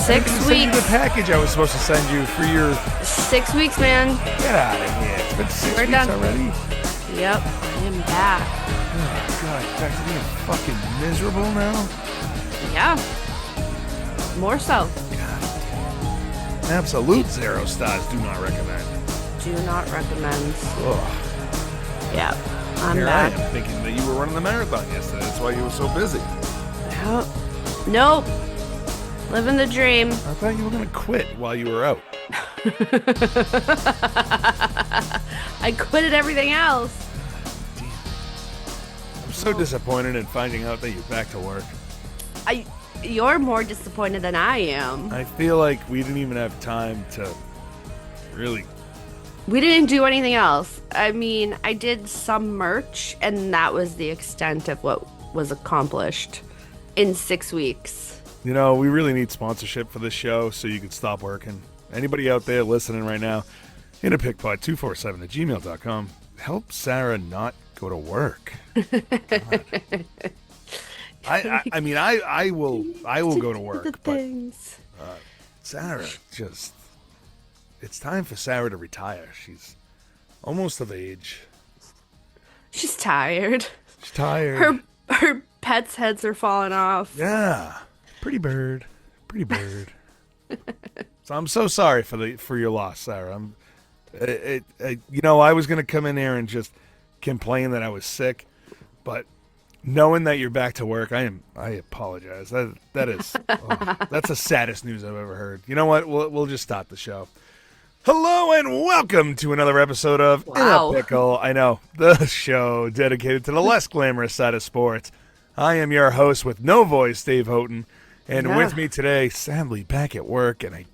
Send you the weeks. package I was supposed to send you for your... 6 weeks, man. Get out of here. It's been 6 We're weeks done. already. Yep, I am back. Oh, God. Back to being fucking miserable now? Yeah. More so. Absolute 0 stars. Do not recommend. Do not recommend. Ugh. Yeah, I'm Here back. I am thinking that you were running the marathon yesterday. That's why you were so busy. Yep. Nope. Living the dream. I thought you were going to quit while you were out. I quitted everything else. I'm so disappointed in finding out that you're back to work. You're more disappointed than I am. I feel like we didn't even have time to really... We didn't do anything else. I mean, I did some merch, and that was the extent of what was accomplished in 6 weeks. You know, we really need sponsorship for this show so you can stop working. Anybody out there listening right now, hit a pickpod247@gmail.com. Help Sarah not go to work. I mean, I will go to work, but Sarah just... It's time for Sarah to retire. She's almost of age. She's tired. She's tired. Her pets' heads are falling off. Yeah. Pretty bird. So I'm so sorry for your loss, Sarah. I was going to come in here and just complain that I was sick, but knowing that you're back to work, I apologize. That's the saddest news I've ever heard. You know what? We'll just start the show. Hello and welcome to another episode of In a Pickle. I know, the show dedicated to the less glamorous side of sports. I am your host with no voice, Dave Houghton, and with me today, sadly back at work, and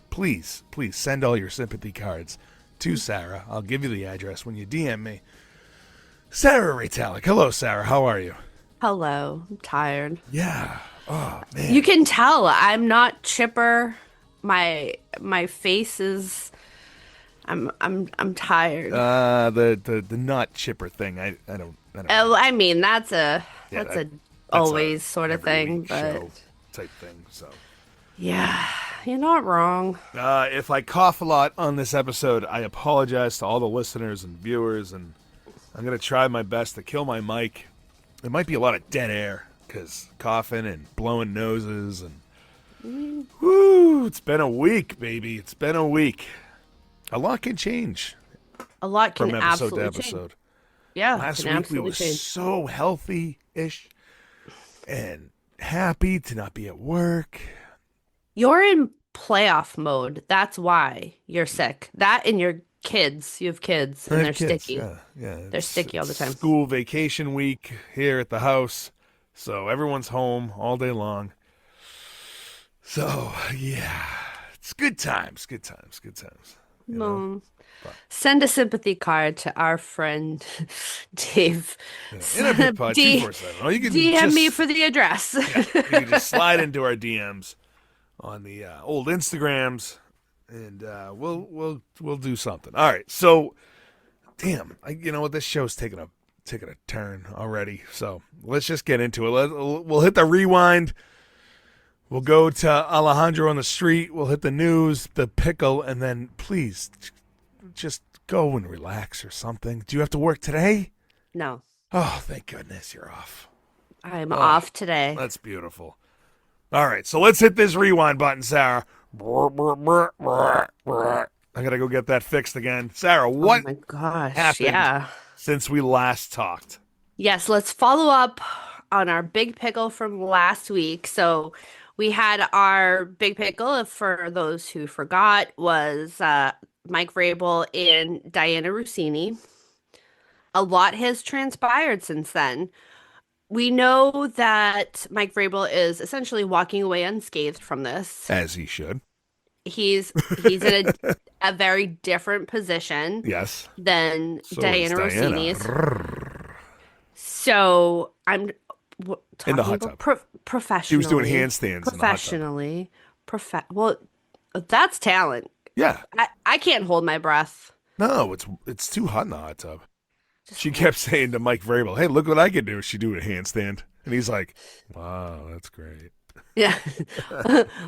please send all your sympathy cards to Sarah. I'll give you the address when you DM me. Sarah Reitalik. Hello, Sarah. How are you? Hello. I'm tired. Yeah. Oh, man. You can tell I'm not chipper. My face is... I'm tired. The not chipper thing. I don't. Oh, I mean that's that's always sort of thing, but show type thing. So yeah, you're not wrong. If I cough a lot on this episode, I apologize to all the listeners and viewers, and I'm gonna try my best to kill my mic. There might be a lot of dead air because coughing and blowing noses and whoo, it's been a week, baby. It's been a week. A lot can change. A lot can from episode absolutely to episode. change. Yeah, last can week we were change. so healthy-ish and happy to not be at work. You're in playoff mode. That's why you're sick. That and your kids. You have kids, and they're sticky. Yeah. They're sticky all the time. School vacation week here at the house, so everyone's home all day long. So yeah, it's good times. No. Send a sympathy card to our friend Dave. In a big pod, 247. Oh, you can DM me for the address. You can just slide into our DMs on the old Instagrams, and we'll do something. All right, so damn, you know what? This show's taking a turn already. So let's just get into it. We'll hit the rewind. We'll go to Alejandro on the street. We'll hit the news, the pickle, and then please just go and relax or something. Do you have to work today? No. Oh, thank goodness you're off. I'm off today. That's beautiful. All right, so let's hit this rewind button, Sarah. I got to go get that fixed again. Sarah, what oh my gosh, happened since we last talked? Yes, let's follow up on our big pickle from last week. So we had our big pickle, for those who forgot, was Mike Vrabel and Dianna Russini. A lot has transpired since then. We know that Mike Vrabel is essentially walking away unscathed from this. As he should. He's in a very different position. Yes. Than So Dianna is Dianna. Russini's. So I'm In the hot tub. Professionally. She was doing handstands professionally. Well, that's talent. Yeah. I can't hold my breath. No, it's too hot in the hot tub. She kept saying to Mike Vrabel, "Hey, look what I can do." She do a handstand, and he's like, "Wow, that's great." Yeah.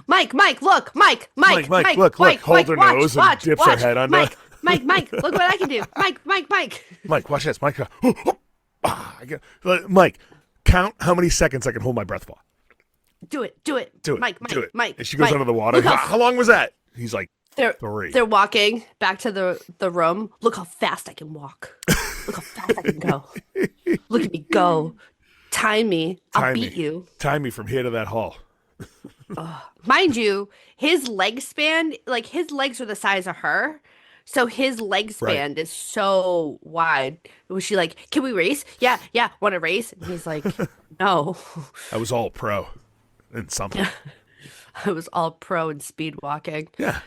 Mike, look, Mike, look, hold her watch, nose and watch, dips her watch. head under. Mike, look what I can do. Mike. Mike, watch this. Mike, Mike, count how many seconds I can hold my breath for. Do it. Do it. Mike, Do it. Mike. And she goes under the water. How long was that? He's like, they're 3. they're walking back to the room. Look how fast I can walk. Look how fast I can go. Look at me go. Time me. I'll beat you. Time me from here to that hall. Mind you, his leg span, like his legs are the size of her. So his leg span is so wide. Was she like, can we race? Yeah, want to race? And he's like, no. I was all pro in something. I was all pro in speed walking. Yeah.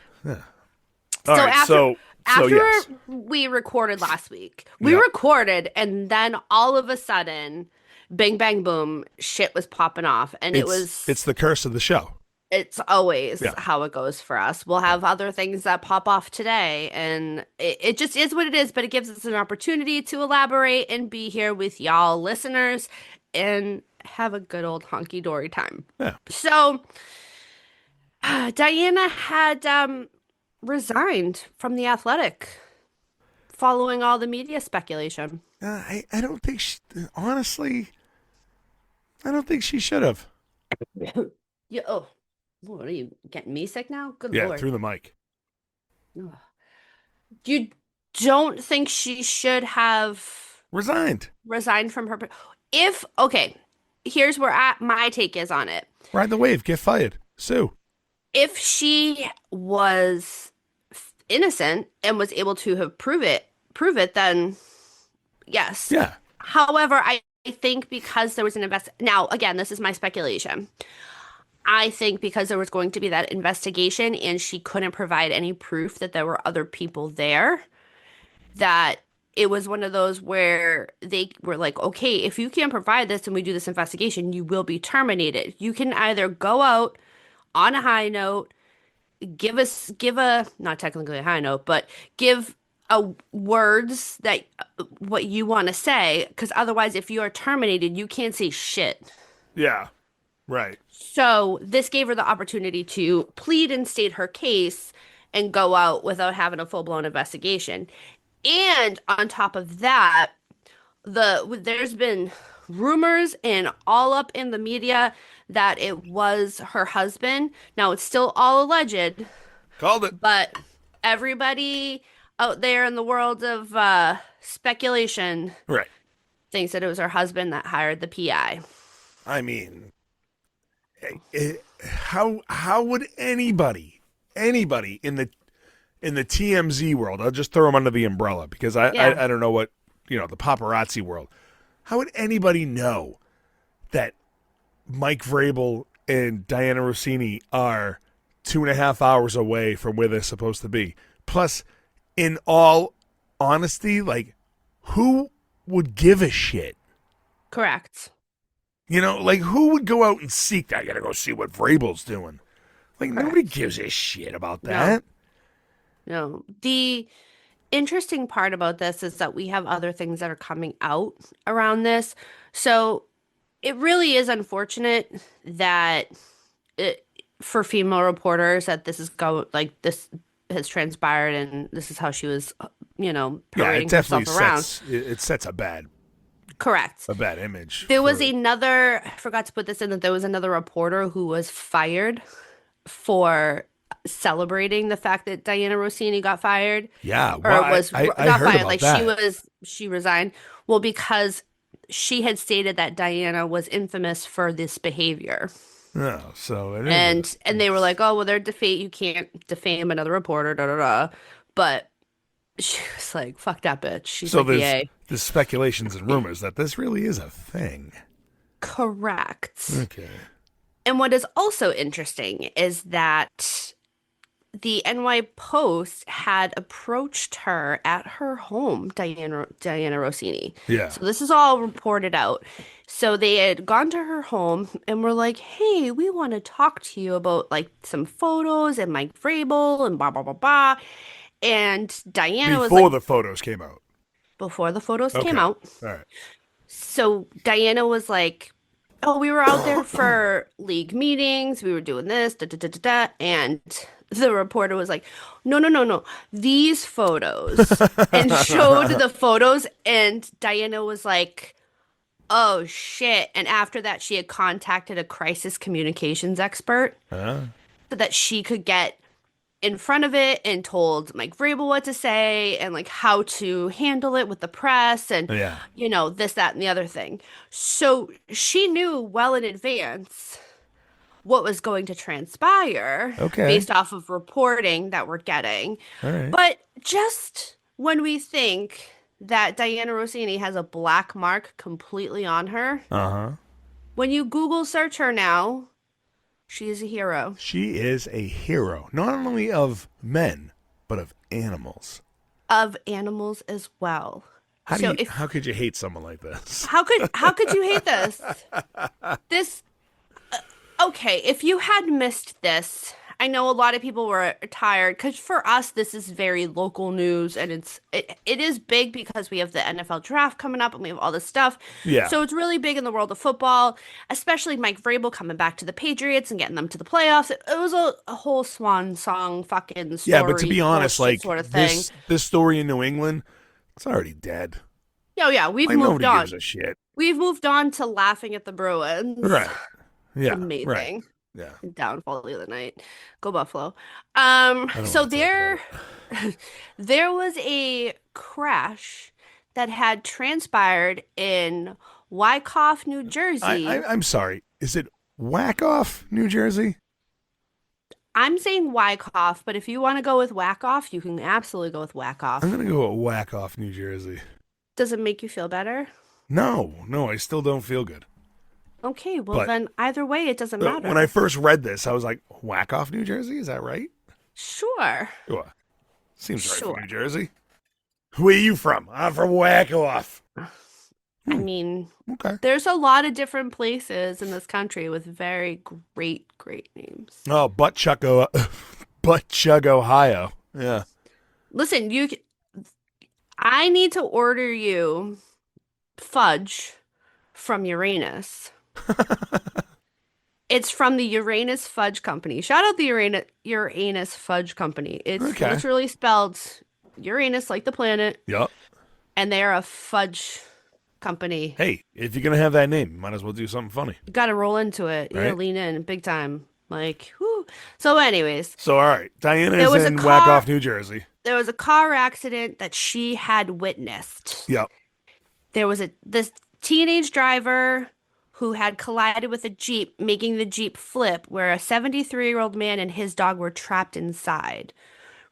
So right, after yes. we recorded last week, we recorded, and then all of a sudden, bang, bang, boom, shit was popping off. And it's the curse of the show. It's always how it goes for us. We'll have other things that pop off today, and it just is what it is, but it gives us an opportunity to elaborate and be here with y'all listeners and have a good old honky-dory time. Yeah. So, Dianna had resigned from The Athletic following all the media speculation. I don't think honestly, I don't think she should have. Yeah. Oh, what are you getting me sick now? Good Yeah, Lord. through the mic. Ugh. You don't think she should have Resigned from her? Okay, here's where my take is on it. Ride the wave. Get fired. Sue. If she was innocent and was able to have prove it, then yes. Yeah. However, I think because there was an now again, this is my speculation. I think because there was going to be that investigation and she couldn't provide any proof that there were other people there, that it was one of those where they were like, okay, if you can't provide this and we do this investigation, you will be terminated. You can either go out on a high note, give a, not technically a high note, but give a words that what you want to say, because otherwise, if you are terminated, you can't say shit. Yeah. Right. So this gave her the opportunity to plead and state her case and go out without having a full-blown investigation. And on top of that, there's been rumors and all up in the media that it was her husband. Now it's still all alleged. Called it. But everybody out there in the world of speculation thinks that it was her husband that hired the PI. I mean, how would anybody in the TMZ world, I'll just throw them under the umbrella because I don't know what, the paparazzi world, how would anybody know that Mike Vrabel and Dianna Russini are 2.5 hours away from where they're supposed to be? Plus, in all honesty, like, who would give a shit? Correct. Who would go out and seek? I gotta go see what Vrabel's doing. Like, nobody gives a shit about that. No. The interesting part about this is that we have other things that are coming out around this. So it really is unfortunate that for female reporters that this this has transpired and this is how she was, parading herself around. It sets a bad Correct. A bad image. There was another, I forgot to put this in, that there was another reporter who was fired for celebrating the fact that Dianna Russini got fired. Yeah, well, I not heard fired, about like that. she resigned. Well, because she had stated that Dianna was infamous for this behavior. Oh, so it is. And they were like, oh, well, you can't defame another reporter, da da da. But she was like, fuck that bitch. She's so like, yay. There's speculations and rumors that this really is a thing. Correct. Okay. And what is also interesting is that the NY Post had approached her at her home, Dianna Russini. Yeah. So this is all reported out. So they had gone to her home and were like, hey, we want to talk to you about like some photos and Mike Vrabel and blah, blah, blah, blah. And Dianna was like... Before the photos came out. Before the photos came out. All right. So Dianna was like, Oh, we were out there for league meetings. We were doing this, da, da, da, da, da, and the reporter was like, "No, no, no, no, these photos," and showed the photos. And Diana was like, "Oh shit!" And after that, she had contacted a crisis communications expert Huh? so that she could get in front of it and told Mike Vrabel what to say and like how to handle it with the press and Yeah. this, that, and the other thing. So she knew well in advance what was going to transpire Okay. based off of reporting that we're getting. All right. But just when we think that Dianna Russini has a black mark completely on her, Uh-huh. when you Google search her now, she is a hero She is a hero, not only of men, but of animals. of animals as well. How do So you if how could you hate someone like this? how could you hate this? This okay, if you had missed this, I know a lot of people were tired because for us this is very local news and it is big because we have the NFL draft coming up and we have all this stuff. Yeah. So it's really big in the world of football, especially Mike Vrabel coming back to the Patriots and getting them to the playoffs. It was a whole swan song fucking Yeah, but to story be honest, bullshit like sort of thing. this story in New England, it's already dead. Oh yeah, we've Like moved nobody gives on. a shit. We've moved on to laughing at the Bruins. Right. It's Yeah. Right. amazing. Yeah. Downfall the other night. Go Buffalo. I don't So want to talk about there it. there was a crash that had transpired in Wyckoff, New Jersey. I'm sorry. Is it Whack Off, New Jersey? I'm saying Wyckoff, but if you want to go with Whackoff, you can absolutely go with I'm Whackoff. gonna go with Whack Off, New Jersey. Does it make you feel better? No, no, I still don't feel good. Okay, well But then either way, it doesn't when I matter. first read this, I was like, Whack Off, New Jersey? Is that right? Sure. Sure. Seems right for Sure. New Jersey. Where are you from? I'm from Whack Off. I Hmm, mean, okay. there's a lot of different places in this country with very great, great names. Oh, Butt Chuck, Butt Chug, Ohio. Yeah. Listen, I need to order you fudge from Uranus. It's from the Uranus Fudge Company. Shout out the Uranus Fudge Company. It's Okay. literally spelled Uranus like the planet, Yup. and they are a fudge company. Hey, if you're gonna have that name, you might as well do something funny, You got to roll into it. You got to right? lean in big time. Like, whoo. So, anyways, So, all right, Diana there is was a in Whack car Off, New Jersey. there was a car accident that she had witnessed. Yep. There was this teenage driver who had collided with a Jeep, making the Jeep flip, where a 73-year-old man and his dog were trapped inside.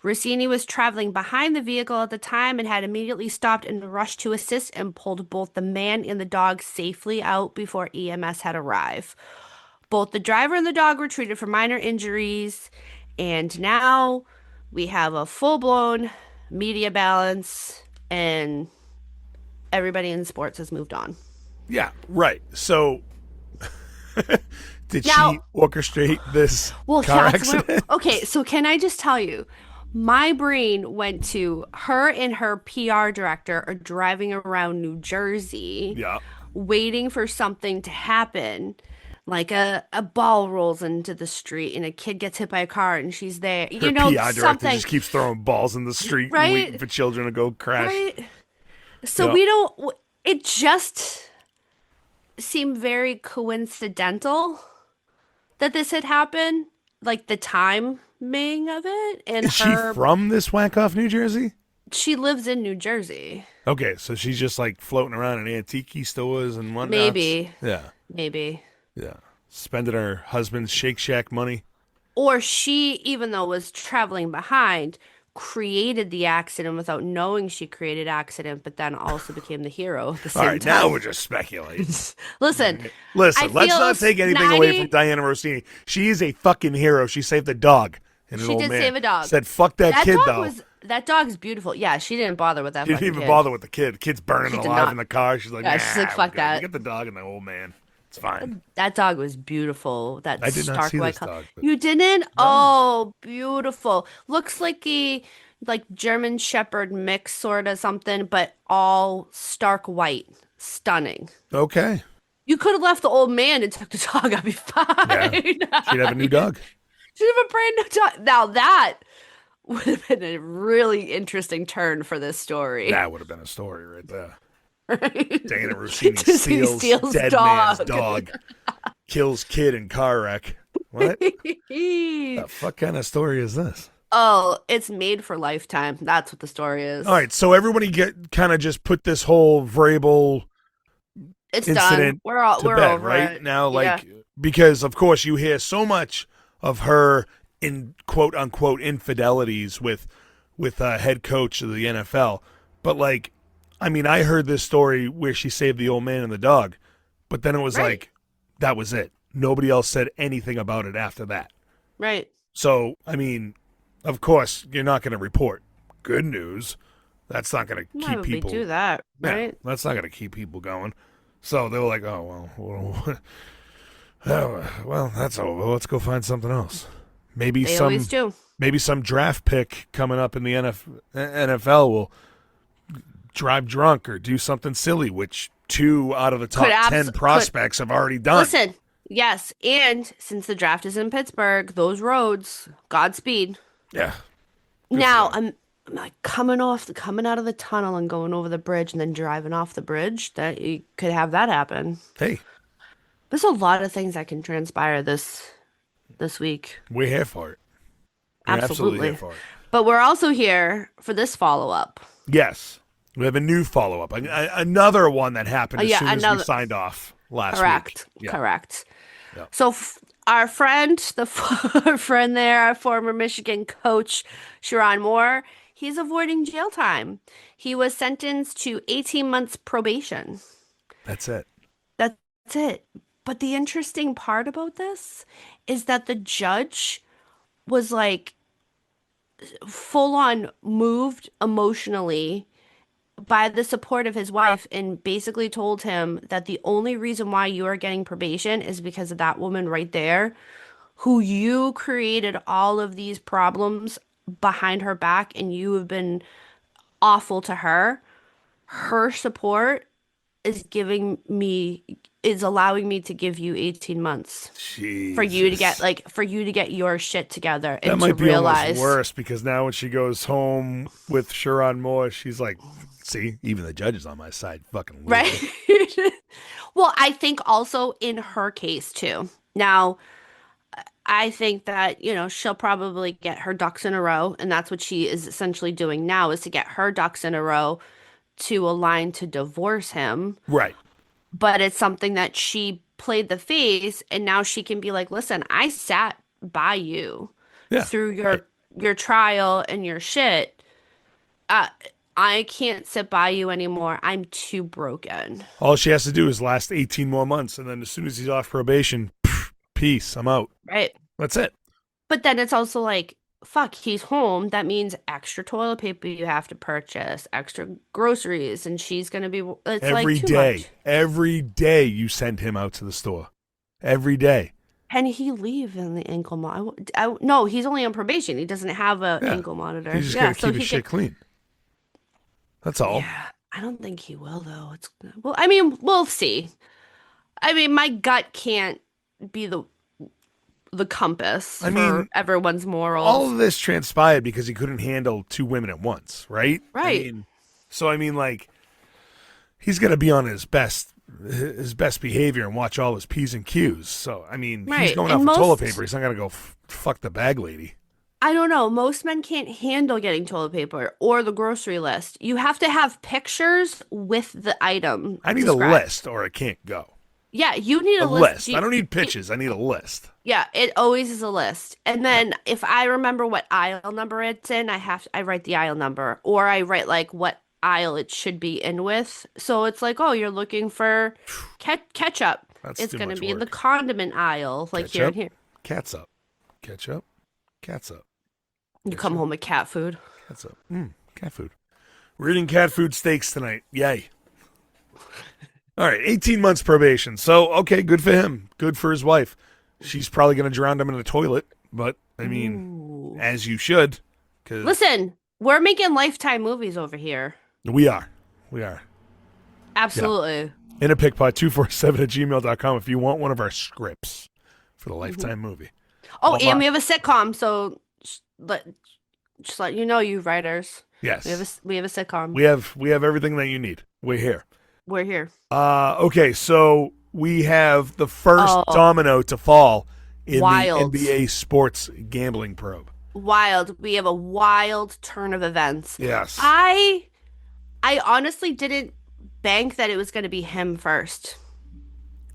Rossini was traveling behind the vehicle at the time and had immediately stopped and rushed to assist and pulled both the man and the dog safely out before EMS had arrived. Both the driver and the dog were treated for minor injuries, and now we have a full-blown media balance, and everybody in sports has moved on. Yeah. Right. So, did she Now, orchestrate this well, car that's where, accident? okay, so can I just tell you, my brain went to her and her PR director are driving around New Jersey Yeah. waiting for something to happen. Like a ball rolls into the street and a kid gets hit by a car and she's there. Her You know, PR director something, just keeps throwing balls in the street and waiting right? for children to go crash. Right? So Yeah. we don't, it just seemed very coincidental that this had happened, like the timing of it, and Is she her, from this Whack Off, New Jersey? she lives in New Jersey. Okay, so she's just like floating around in antique stores and whatnots. Maybe, Yeah. maybe. Yeah. Spending her husband's Shake Shack money. Or she, even though was traveling behind, created the accident without knowing she created accident, but then also became the hero at the All same right, now time. we're just speculating. Listen, I Listen, let's feel not take anything away from 90 Dianna Rossini. She is a fucking hero. She saved a dog. And an She old did man save a dog. said, fuck that That kid, dog though. was that dog's beautiful. Yeah, she didn't bother with that She didn't fucking even kid. bother with the kid. The kid's burning She did alive not. in the car. She's like, Yeah, nah, she's like, we're fuck good. that. We get the dog and the old man. It's fine. That dog was beautiful. That I did not stark see white this color. dog. But You didn't? no. Oh, beautiful. Looks like a like German Shepherd mix sort of something, but all stark white. Stunning. Okay. You could have left the old man and took the dog. I'd be Yeah, fine. she'd have a new dog. Should have a brand new dog. Now that would have been a really interesting turn for this story. That would have been a story right there. Right? Dana Russini Disney steals steals dead man's dog. dog, kills kid in car wreck. What the fuck kind of story is this? Oh, it's made for Lifetime. That's what the story All is. right, so everybody get kind of just put this whole Vrabel It's done. incident to We're bed, over right? it. Now, Yeah. like, because of course you hear so much of her in quote unquote infidelities with head coach of the NFL, but like, I mean, I heard this story where she saved the old man and the dog, but then it was Right. like that was it. Nobody else said anything about it after that. Right. So, I mean, of course, you're not going to report good news. That's not going to Why keep would we people. do that? Yeah, Right? that's not going to keep people going. So they were like, "Oh well, that's over. Let's go find something else. Maybe They always some, do. maybe some draft pick coming up in the NFL will drive drunk or do something silly, which 2 out of the top 10 Could prospects have already done. listen. Yes, and since the draft is in Pittsburgh, those roads, Godspeed. Yeah, good for Now them. I'm like coming out of the tunnel and going over the bridge and then driving off the bridge. That you could have that happen. Hey, There's a lot of things that can transpire this week. we're here for it. We're absolutely here Absolutely. for it. But we're also here for this follow-up. Yes, we have a new follow up, another one that happened as Yeah, soon as we another. signed off last Correct. week. Yeah, Correct. yeah. So our friend, our friend there, our former Michigan coach, Sharon Moore, he's avoiding jail time. He was sentenced to 18 months probation. That's it. That's it. But the interesting part about this is that the judge was like full on moved emotionally by the support of his wife and basically told him that the only reason why you are getting probation is because of that woman right there who you created all of these problems behind her back and you have been awful to her. Her support is allowing me to give you 18 months Jesus. for you to get your shit together That and to might be almost realize worse because now when she goes home with Sharon Moore, she's like, see, even the judge is on my side. Fucking loser. right. Well, I think also in her case too. Now, I think that, she'll probably get her ducks in a row, and that's what she is essentially doing now is to get her ducks in a row to align to divorce him. Right. But it's something that she played the face, and now she can be like, "Listen, I sat by you Yeah. through Right. your trial and your shit. Uh, I can't sit by you anymore. I'm too broken." All she has to do is last 18 more months. And then as soon as he's off probation, peace, I'm out. Right? That's it. But then it's also like, fuck, he's home. That means extra toilet paper you have to purchase, extra groceries, and she's gonna be, it's like too much. Every day you send him out to the store. Every day. Can he leave in the ankle monitor? No, he's only on probation. He doesn't have a Yeah. ankle monitor. He's just Yeah, got to so keep his he shit could. clean. That's all. Yeah, I don't think he will though. It's well, I mean, we'll see. I mean, my gut can't be the compass I for mean, everyone's all morals. of this transpired because he couldn't handle 2 women at once, right? Right. I mean, like, he's gonna be on his best behavior and watch all his P's and Q's. So, I mean, he's Right. going out And for toilet most paper. He's not gonna go fuck the bag lady. I don't know. Most men can't handle getting toilet paper or the grocery list. You have to have pictures with the item I need a described. list or I can't go. Yeah, you need A a list. list. I don't need pictures. I need a list. Yeah, it always is a list. And Yeah. then if I remember what aisle number it's in, I write the aisle number or I write like what aisle it should be in with. So it's like, oh, you're looking for ketchup. That's It's too going to much be in the work. condiment aisle, like here and Ketchup, here. cat's up. Ketchup, cat's up. You come Ketchup, home with cat food. cat's up. Cat food. We're eating cat food steaks tonight. Yay. All right, 18 months probation. So, okay, good for him. Good for his wife. She's probably going to drown him in the toilet, but, I mean, Ooh. as you should, because Listen, we're making Lifetime movies over here. we are. We are. Yeah. Absolutely. in a pickpot 247@gmail.com if you want one of our scripts for the Mhm. Lifetime movie. Oh, All and my, we have a sitcom, so just let you know, you writers. yes, We have a sitcom. we have everything that you need. We're here. We're here. Okay, so we have the first Oh, domino to fall in the wild. NBA sports gambling probe. Wild. We have a wild turn of events. Yes. I I honestly didn't bank that it was going to be him first,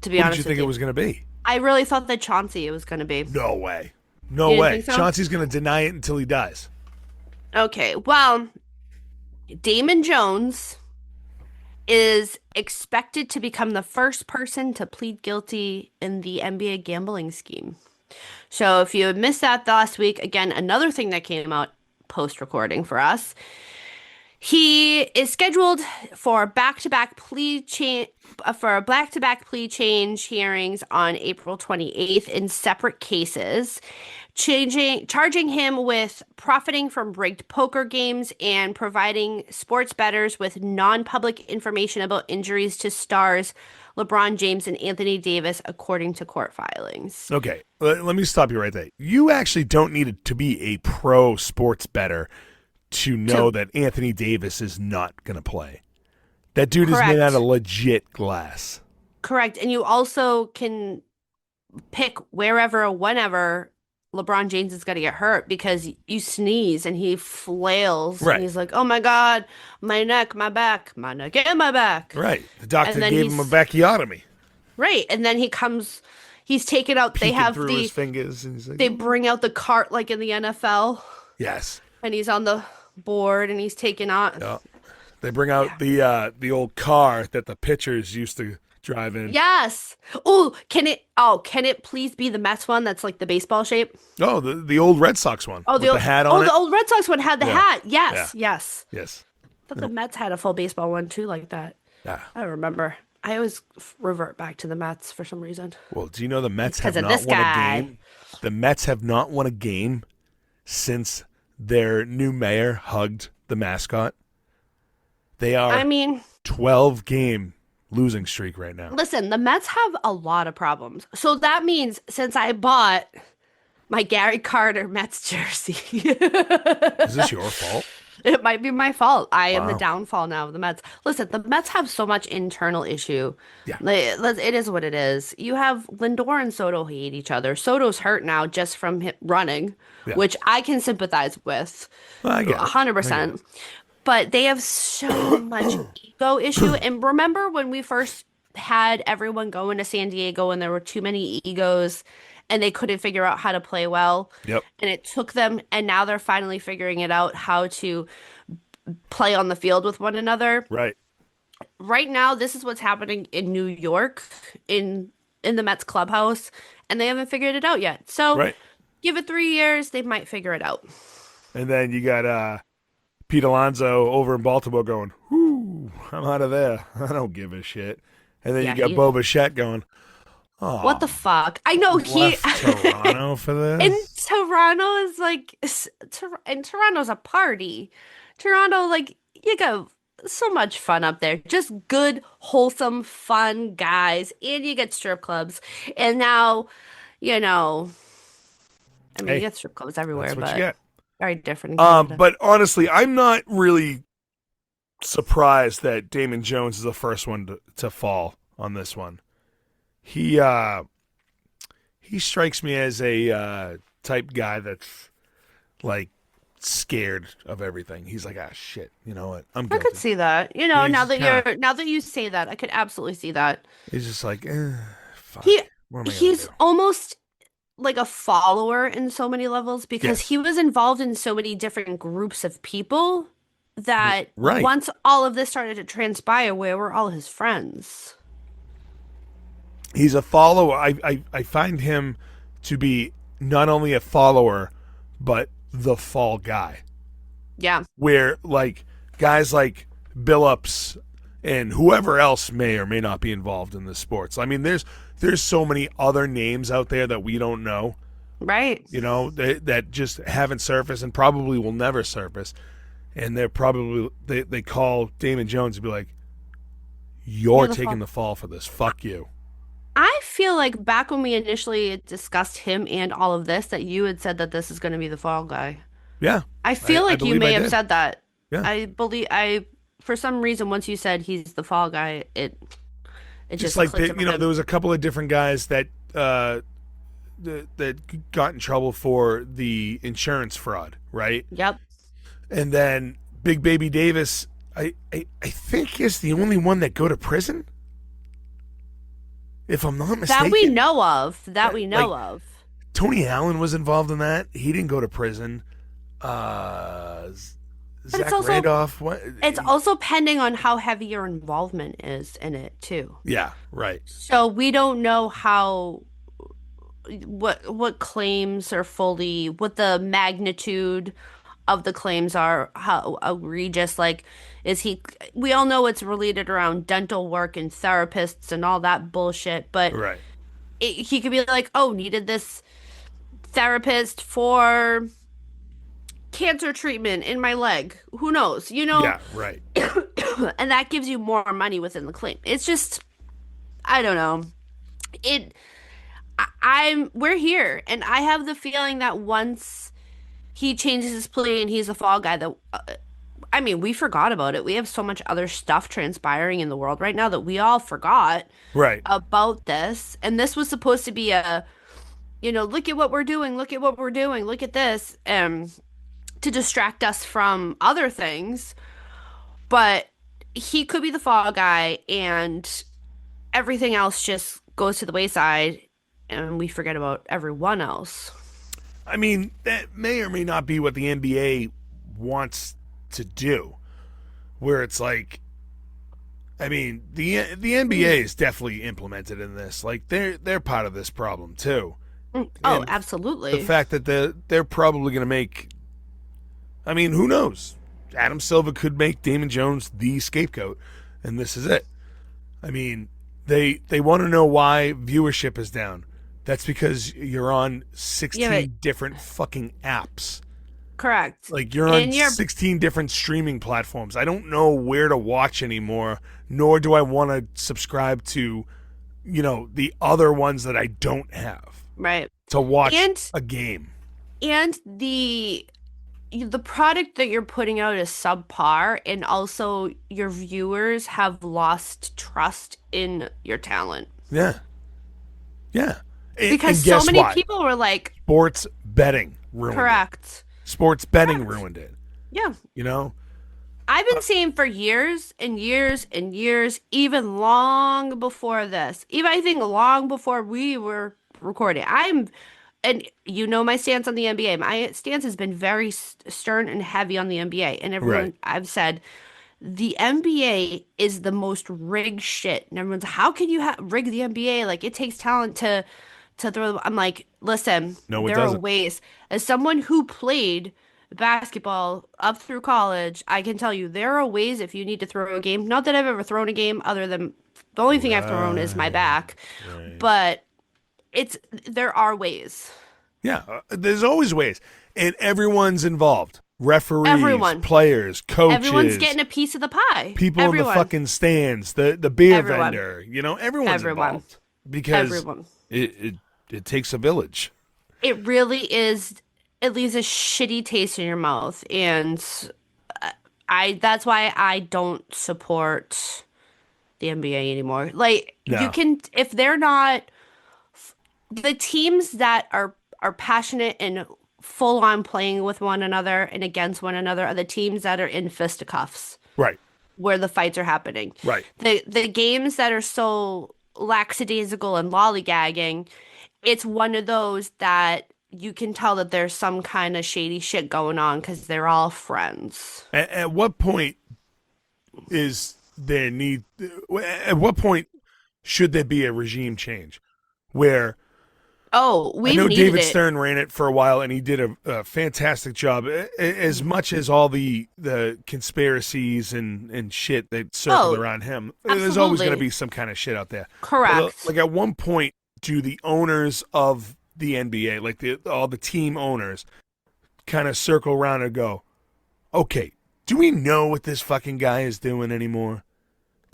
to be Who did you honest with think it you. was going to be? I really thought that Chauncey it was going to be. No way. No You didn't way. think so? Chauncey's going to deny it until he dies. Okay. Well, Damon Jones is expected to become the first person to plead guilty in the NBA gambling scheme. So if you had missed that last week, again, another thing that came out post recording for us. He is scheduled for back-to-back plea change hearings on April 28th in separate cases, charging him with profiting from rigged poker games and providing sports bettors with non-public information about injuries to stars LeBron James and Anthony Davis, according to court filings. Okay, let me stop you right there. You actually don't need to be a pro sports bettor to know To that Anthony Davis is not going to play. That dude is made out correct, of legit glass. correct, and you also can pick wherever or whenever LeBron James is going to get hurt because you sneeze and he flails and Right. he's like, "Oh my God, my neck, my back, my neck and my back." Right. The doctor And then gave him a he's backiotomy. right, and then he's taken out. They Peeking have through his fingers. And he's like, they bring out the cart like in the NFL, yes. and he's on the board and he's taken out. Yeah. They bring out the old car that the pitchers used to drive in. Yes. Oh, can it please be the Mets one that's like the baseball shape? Oh, the old Red Sox one with the hat on it. the old Red Sox one had the Yeah. hat. Yes, Yeah. yes. Yes. I thought the Mets had a full baseball one too, like that. Yeah. I don't remember. I always revert back to the Mets for some reason. Well, do you know the Mets have Because of not this won guy. a game? The Mets have not won a game since their new mayor hugged the mascot. They are I mean, 12-game losing streak right now. listen, the Mets have a lot of problems. So that means since I bought my Gary Carter Mets jersey, Is this your fault? it might be my fault. I am the Wow. downfall now of the Mets. Listen, the Mets have so much internal issue. Yeah. It is what it is. You have Lindor and Soto hate each other. Soto's hurt now just from running, Yeah. which I can sympathize with Well, I get it. 100%. But they have so much ego issue. And remember when we first had everyone going to San Diego and there were too many egos and they couldn't figure out how to play well? Yep. And it took them, and now they're finally figuring it out how to play on the field with one another. Right. Right now, this is what's happening in New York in the Mets clubhouse, and they haven't figured it out yet. So Right. give it 3 years, they might figure it out. And then you got Pete Alonso over in Baltimore going, "Whoo, I'm out of there. I don't give a shit." And then Yeah, you got Bo Bichette going, "Oh, What the fuck? I know left Toronto for this." and Toronto is like, and Toronto's a party. Toronto, like, you got so much fun up there. Just good, wholesome, fun guys. And you get strip clubs. And now, you know, I mean, Hey, you get strip clubs everywhere, that's what you but get. very different in Canada. But honestly, I'm not really surprised that Damon Jones is the first one to fall on this one. He strikes me as a type guy that's like scared of everything. He's like, ah, shit. You know what? I'm I guilty. could see that. You know, He's now that you say that, I could absolutely see that. He's just like, fuck. He What am I gonna he's do? almost like a follower in so many levels because Yes. he was involved in so many different groups of people that Right. once all of this started to transpire, where were all his friends? He's a follower. I find him to be not only a follower, but the fall guy. Yeah. Where like guys like Billups and whoever else may or may not be involved in the sports. I mean, there's so many other names out there that we don't know, Right. you know, that just haven't surfaced and probably will never surface. And they're probably they call Damon Jones and be like, You're You're the taking fall. the fall for this. Fuck you. I feel like back when we initially discussed him and all of this, that you had said that this is going to be the fall guy. Yeah, I I, feel I like you believe I may have did. said that. Yeah. For some reason, once you said he's the fall guy, it Just just like clicked in my head. there was a couple of different guys that got in trouble for the insurance fraud, right? Yep. And then Big Baby Davis, I think is the only one that go to prison, if I'm not That we mistaken. know of. That we Like know of. Tony Allen was involved in that. He didn't go to prison. Uh, But Zach Randolph, what? it's also pending on how heavy your involvement is in it too. Yeah, right. So we don't know how what claims are fully what the magnitude of the claims are, how egregious, like is he we all know it's related around dental work and therapists and all that bullshit, but Right. he could be like, oh, needed this therapist for cancer treatment in my leg. Who knows? Yeah, right. And that gives you more money within the claim. It's just, I don't know. It, we're here, and I have the feeling that once he changes his plea and he's a fall guy, that, I mean, we forgot about it. We have so much other stuff transpiring in the world right now that we all forgot Right. about this. And this was supposed to be a, look at what we're doing, look at what we're doing, look at this, to distract us from other things. But he could be the fall guy, and everything else just goes to the wayside, and we forget about everyone else. I mean, that may or may not be what the NBA wants to do, where it's like, I mean, the NBA is definitely implemented in this. Like they're part of this problem too. Oh, And the absolutely. fact that they're probably going to make, I mean, who knows? Adam Silver could make Damon Jones the scapegoat, and this is it. I mean, they want to know why viewership is down. That's because you're on Yeah, but 16 different fucking apps. correct. Like you're on And you're 16 different streaming platforms. I don't know where to watch anymore, nor do I want to subscribe to, the other ones that I don't have right. to watch And a game. and the product that you're putting out is subpar, and also your viewers have lost trust in your talent. Yeah. Yeah. Because And so guess many what? people were like, Sports betting ruined it. correct. Sports betting Correct. ruined it. Yeah. You know? I've been seeing for years and years and years, even long before this, even I think long before we were recording. And my stance on the NBA. My stance has been very stern and heavy on the NBA. And Right. I've said, the NBA is the most rigged shit. And everyone's, how can you rig the NBA? Like, it takes talent to throw. I'm like, listen, No, it there are doesn't. ways. As someone who played basketball up through college, I can tell you there are ways if you need to throw a game. Not that I've ever thrown a game other than the only thing I've thrown is my Right. back, Right. but there are ways. Yeah. There's always ways. And everyone's involved. Referees, Everyone. players, Everyone's coaches, getting a piece of the pie. people in the Everyone. fucking stands, the beer Everyone. vendor, everyone's Everyone. involved. Because Everyone. it takes a village. It really is. It leaves a shitty taste in your mouth, and that's why I don't support the NBA anymore. Like you No. can if they're not the teams that are passionate and full on playing with one another and against one another are the teams that are in fisticuffs Right. where the fights are happening. Right. The games that are so lackadaisical and lollygagging, it's one of those that you can tell that there's some kind of shady shit going on because they're all friends. At what point is there need? At what point should there be a regime change? Where Oh, I we've know needed David it. Stern ran it for a while, and he did a fantastic job. As much as all the conspiracies and shit that circled Oh, around him, there's always going to absolutely. be some kind of shit out there. But, Correct. like at one point, do the owners of the NBA, like all the team owners, kind of circle around and go, "Okay, do we know what this fucking guy is doing anymore?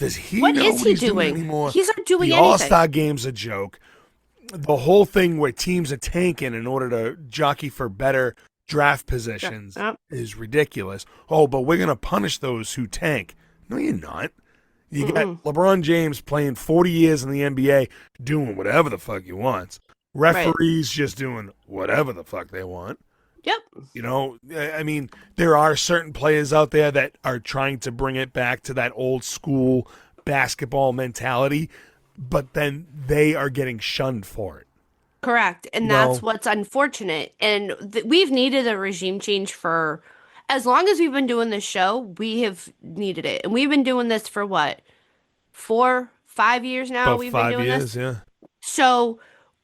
Does he What know is what he he's doing doing? anymore? He's not doing The anything. All-Star game's a joke. The whole thing where teams are tanking in order to jockey for better draft Sure. positions Yep. is ridiculous. Oh, but we're going to punish those who tank. No, you're not. You got Mm-mm. LeBron James playing 40 years in the NBA doing whatever the fuck he wants. Right. Referees just doing whatever the fuck they want. Yep. You know, I mean, there are certain players out there that are trying to bring it back to that old school basketball mentality, but then they are getting shunned for it. Correct. You And that's know, what's unfortunate. And we've needed a regime change for as long as we've been doing this show, we have needed it. And we've been doing this for what? 4, 5 years now about we've been 5 doing years, this. yeah. So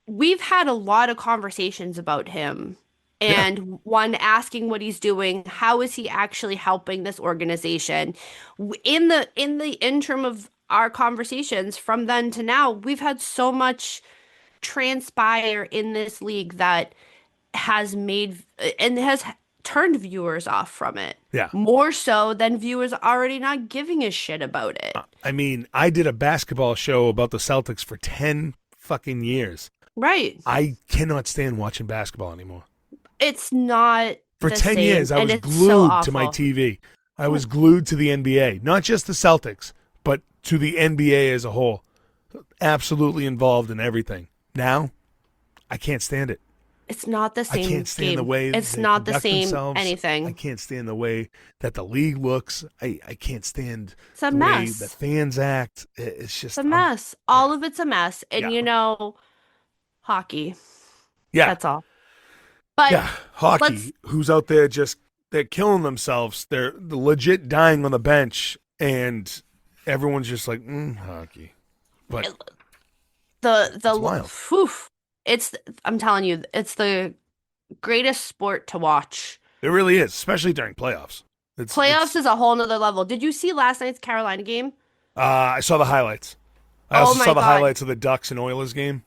we've had a lot of conversations about him Yeah. and one asking what he's doing, how is he actually helping this organization? In the interim of our conversations from then to now, we've had so much transpire in this league that has made and has turned viewers off from it. Yeah. More so than viewers already not giving a shit about it. I mean, I did a basketball show about the Celtics for 10 fucking years. Right. I cannot stand watching basketball anymore. It's not For the 10 same, years, I and was it's so glued to my awful. TV. I was glued to the NBA, not just the Celtics, but to the NBA as a whole. Absolutely involved in everything. Now, I can't stand it. It's not the I same can't stand the game. way It's they not the conduct same themselves. I anything. can't stand the way that the league looks. I can't stand It's a the way the mess. fans act. It's It's a just, mess. yeah, All of it's a mess. And yeah, hockey. yeah, That's all. But yeah. let's Hockey, who's out there just, they're killing themselves. They're legit dying on the bench, and everyone's just like, hockey. But the it's wild. whew, it's I'm telling you, it's the greatest sport to watch. It really is, especially during playoffs. Playoffs It's. is a whole nother level. Did you see last night's Carolina game? I saw the highlights. I Oh also saw my the God. highlights of the Ducks and Oilers game.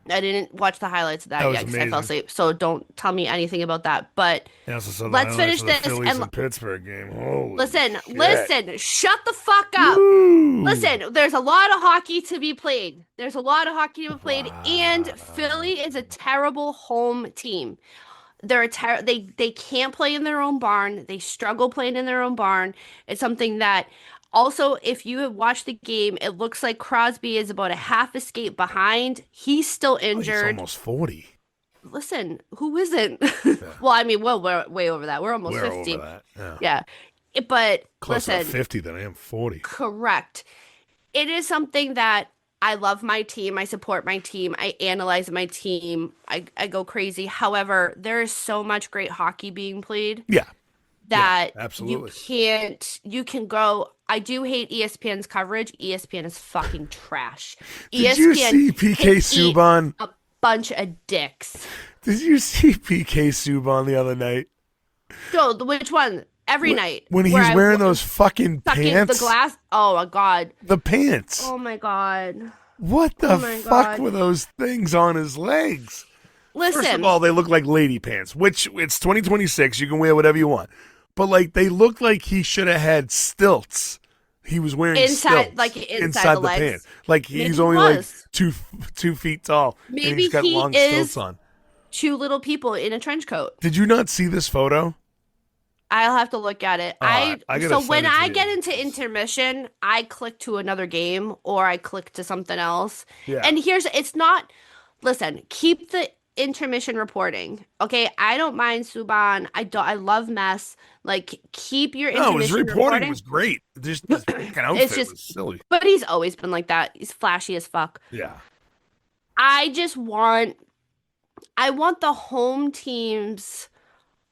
I didn't watch the highlights of That that was yet because I fell amazing. asleep. So don't tell me anything about that. But I also saw the let's highlights finish of the this Phillies and and Pittsburgh game. Holy listen, shit! listen, shut the fuck up. Woo! Listen, there's a lot of hockey to be played. There's a lot of hockey to be played, and Wow. Philly is a terrible home team. They can't play in their own barn. They struggle playing in their own barn. It's something that also, if you have watched the game, it looks like Crosby is about a half escape behind. He's still Oh, he's injured. almost 40. Listen, who isn't? Yeah, Well, I mean, well, we're way over that. We're almost we're over 50. that. Yeah, Yeah. But closer to listen, 50 than I am 40. correct. It is something that I love my team. I support my team. I analyze my team. I go crazy. However, there is so much great hockey being played Yeah, yeah, that absolutely. you can go. I do hate ESPN's coverage. ESPN is fucking trash. Did you ESPN see can PK eat Subban? a bunch of dicks. Did you see PK Subban the other night? So, which one? Every night When where he's I wearing those fucking sucking the pants? glass. Oh my God. The pants. Oh my God. What Oh the my fuck God. were those things on his legs? First of Listen, all, they look like lady pants, which it's 2026. You can wear whatever you want. But, like, they look like he should have had stilts. He was wearing inside, stilts like inside inside the the legs. pants. Like, Maybe he's he only, like, was. 2 feet tall. And Maybe he's got he long stilts is on. two little people in a trench coat. Did you not see this photo? I'll have to look at it. I gotta So send when it to I you. get into intermission, I click to another game or I click to something else. Yeah. And it's not, listen, keep the intermission reporting. Okay, I don't mind Subban. I love mess. Like keep your No, his intermission reporting reporting. was great. Just his fucking It's outfit just, was silly. but he's always been like that. He's flashy as fuck. Yeah. I just want I want the home team's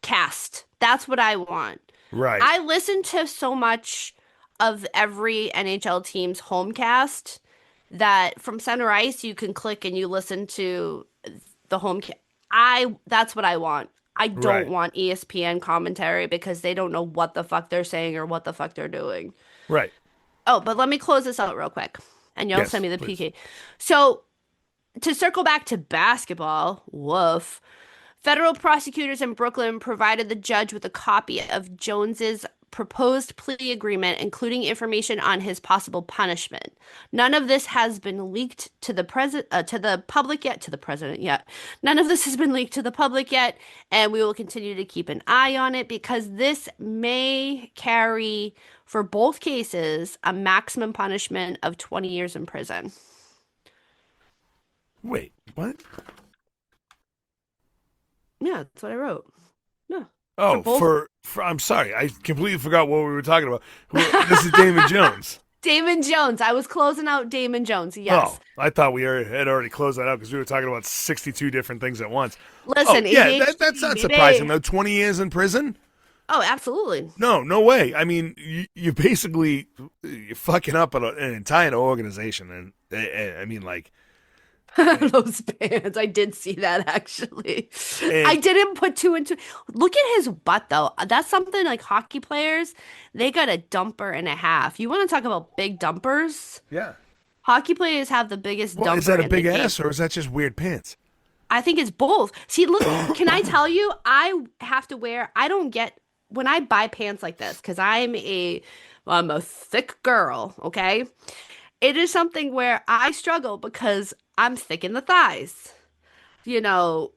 cast. That's what I want. Right. I listen to so much of every NHL team's home cast that from center ice you can click and you listen to the home cast. That's what I want. I don't Right. want ESPN commentary because they don't know what the fuck they're saying or what the fuck they're doing. Right. Oh, but let me close this out real quick and you'll send Yes, me the please. PK. So to circle back to basketball, woof. Federal prosecutors in Brooklyn provided the judge with a copy of Jones's proposed plea agreement, including information on his possible punishment. None of this has been leaked to the to the public yet, to the president yet. None of this has been leaked to the public yet, and we will continue to keep an eye on it because this may carry, for both cases, a maximum punishment of 20 years in prison. Wait, what? Yeah, that's what I wrote. Yeah. Oh, for I'm sorry, I completely forgot what we were talking about. This is Damon Jones. Damon Jones. I was closing out Damon Jones. Yes. Oh, I thought we had already closed that out because we were talking about 62 different things at once. Listen, yeah, that's not surprising though. 20 years in prison? Oh, absolutely. No way. I mean, you're fucking up an entire organization, and I mean, like. Those bands. I did see that actually. I didn't put two and two. Look at his butt though. That's something like hockey players, they got a dumper and a half. You want to talk about big dumpers? Yeah. Hockey players have the biggest dumper. Is that a big in the ass game. or is that just weird pants? I think it's both. See, look, can I tell you, I don't get, when I buy pants like this, because I'm a thick girl, okay? It is something where I struggle because I'm thick in the thighs. You know,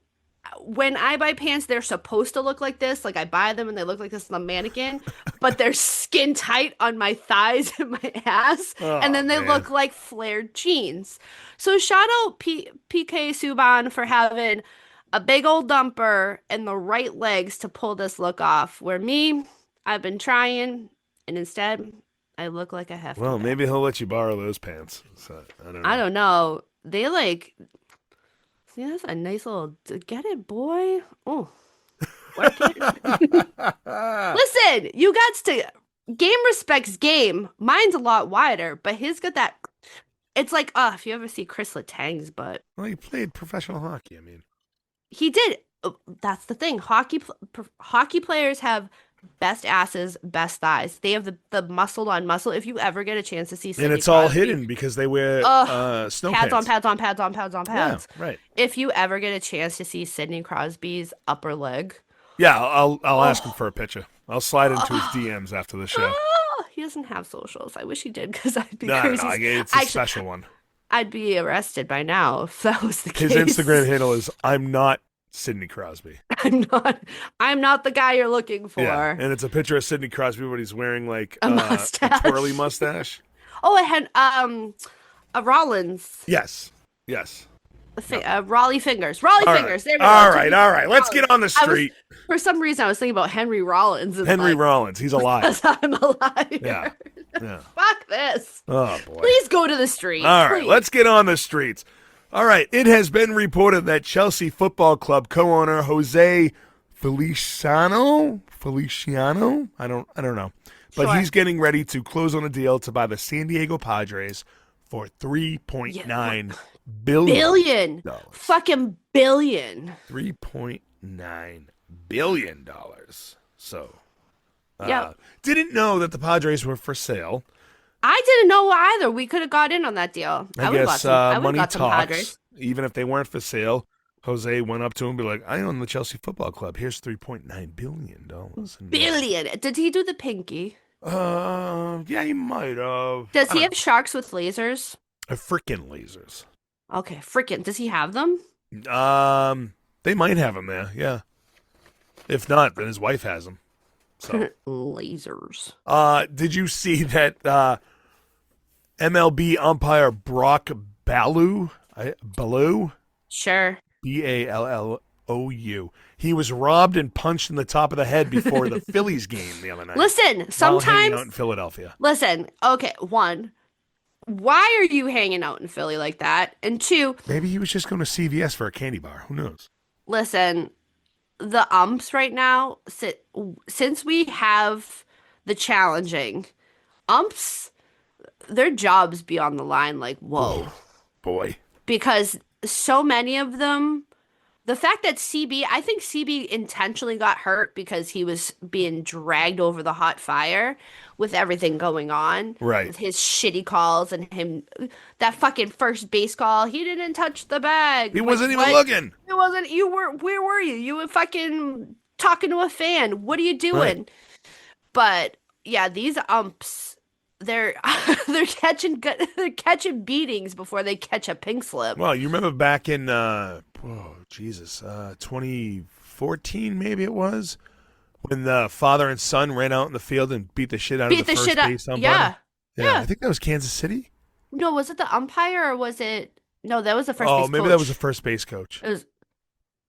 when I buy pants, they're supposed to look like this. Like I buy them and they look like this on the mannequin, but they're skin tight on my thighs and my ass. And then they look like flared jeans. So shout out PK Subban for having a big old dumper and the right legs to pull this look off. Where me, I've been trying and instead I look like a hefty. Well, maybe he'll let you borrow those pants. So, I don't know. I don't know. They like, see, that's a nice little, get it, boy. Oh, work it. Listen, you got to, game respects game. Mine's a lot wider, but his got that, it's like, if you ever see Chris Letang's butt. Well, he played professional hockey, I mean. He did. That's the thing. Hockey players have best asses, best thighs. They have the muscle on muscle. If you ever get a chance to see Sidney and it's Crosby, all hidden because they wear snow pads pants. on pads on pads on pads on pads. Yeah, right. If you ever get a chance to see Sidney Crosby's upper leg, yeah, I'll ask him for a picture. I'll slide into his DMs after the show. He doesn't have socials. I wish he did because I'd be No, crazy. no, it's a special one. I'd be arrested by now if that was the case. His Instagram handle is I'm not Sidney Crosby. I'm not the guy you're looking for. Yeah, and it's a picture of Sidney Crosby, but he's wearing like a mustache, a twirly mustache. Oh, it had a Rollins. Yes. Raleigh fingers. Raleigh fingers. There we go. All right. Let's get on the street. For some reason, I was thinking about Henry Rollins. Rollins. He's alive. Because I'm alive. Yeah. Fuck this. Oh, boy. Please go to the street. All right. Let's get on the streets. All right. It has been reported that Chelsea Football Club co-owner Jose Feliciano, I don't know. But he's getting ready to close on a deal to buy the San Diego Padres for $3.9 billion. Fucking billion. $3.9 billion. So, yeah. Didn't know that the Padres were for sale. I didn't know either. We could have got in on that deal. I guess money talks. Even if they weren't for sale, Jose went up to him and be like, I own the Chelsea Football Club. Here's $3.9 billion. Billion. Did he do the pinky? Yeah, he might have. Does he have sharks with lasers? Freaking lasers. Okay, freaking. Does he have them? They might have him there, yeah. If not, then his wife has them. So. Lasers. Did you see that MLB umpire Brock Ballew? Sure. Ballou. He was robbed and punched in the top of the head before the Phillies game the other night. Listen, sometimes while hanging out in Philadelphia. Listen, okay, one, why are you hanging out in Philly like that? And two, maybe he was just going to CVS for a candy bar. Who knows? Listen, the umps right now, since we have the challenging, umps, their jobs be on the line like, whoa. Oh, boy. Because so many of them, the fact that I think CB intentionally got hurt because he was being dragged over the hot fire with everything going on. Right. With his shitty calls and him, that fucking first base call, he didn't touch the bag. He wasn't even looking. It wasn't, where were you? You were fucking talking to a fan. What are you doing? Right. But yeah, these umps, they're they're catching beatings before they catch a pink slip. Well, you remember back in 2014 maybe it was, when the father and son ran out in the field and beat the shit out of the Beat the shit first up. base umpire. Yeah. Yeah, I Yeah. think that was Kansas City. No, was it the umpire or was it no, that was the first Oh, base maybe that was the coach. first base coach. It was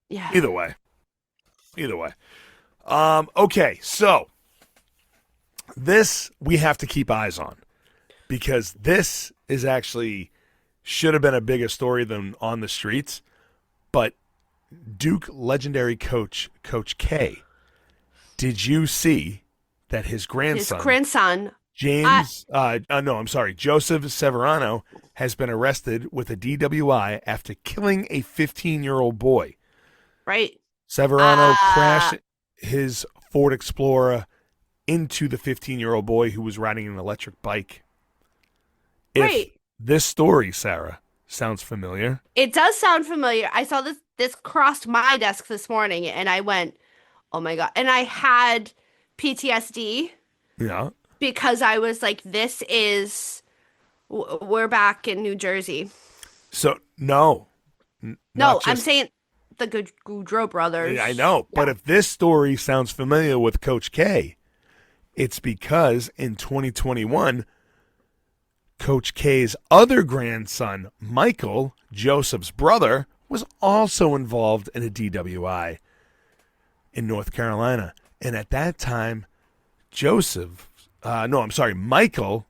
yeah. Either way, either way. Okay, so this we have to keep eyes on because this is actually should have been a bigger story than on the streets. But Duke legendary Coach K, did you see that his His grandson grandson. I Joseph Severano has been arrested with a DWI after killing a 15-year-old boy. right. Severano Uh crashed his Ford Explorer into the 15-year-old boy who was riding an electric bike. If right. this story, Sarah, sounds familiar. It does sound familiar. I saw this crossed my desk this morning and I went, "Oh my God." And I had PTSD Yeah. because I was like, we're back in New Jersey. So, no, not No, I'm just, saying the Goudreau I brothers. know, but Yeah. if this story sounds familiar with Coach K, it's because in 2021, Coach K's other grandson, Michael, Joseph's brother, was also involved in a DWI in North Carolina. And at that time, Michael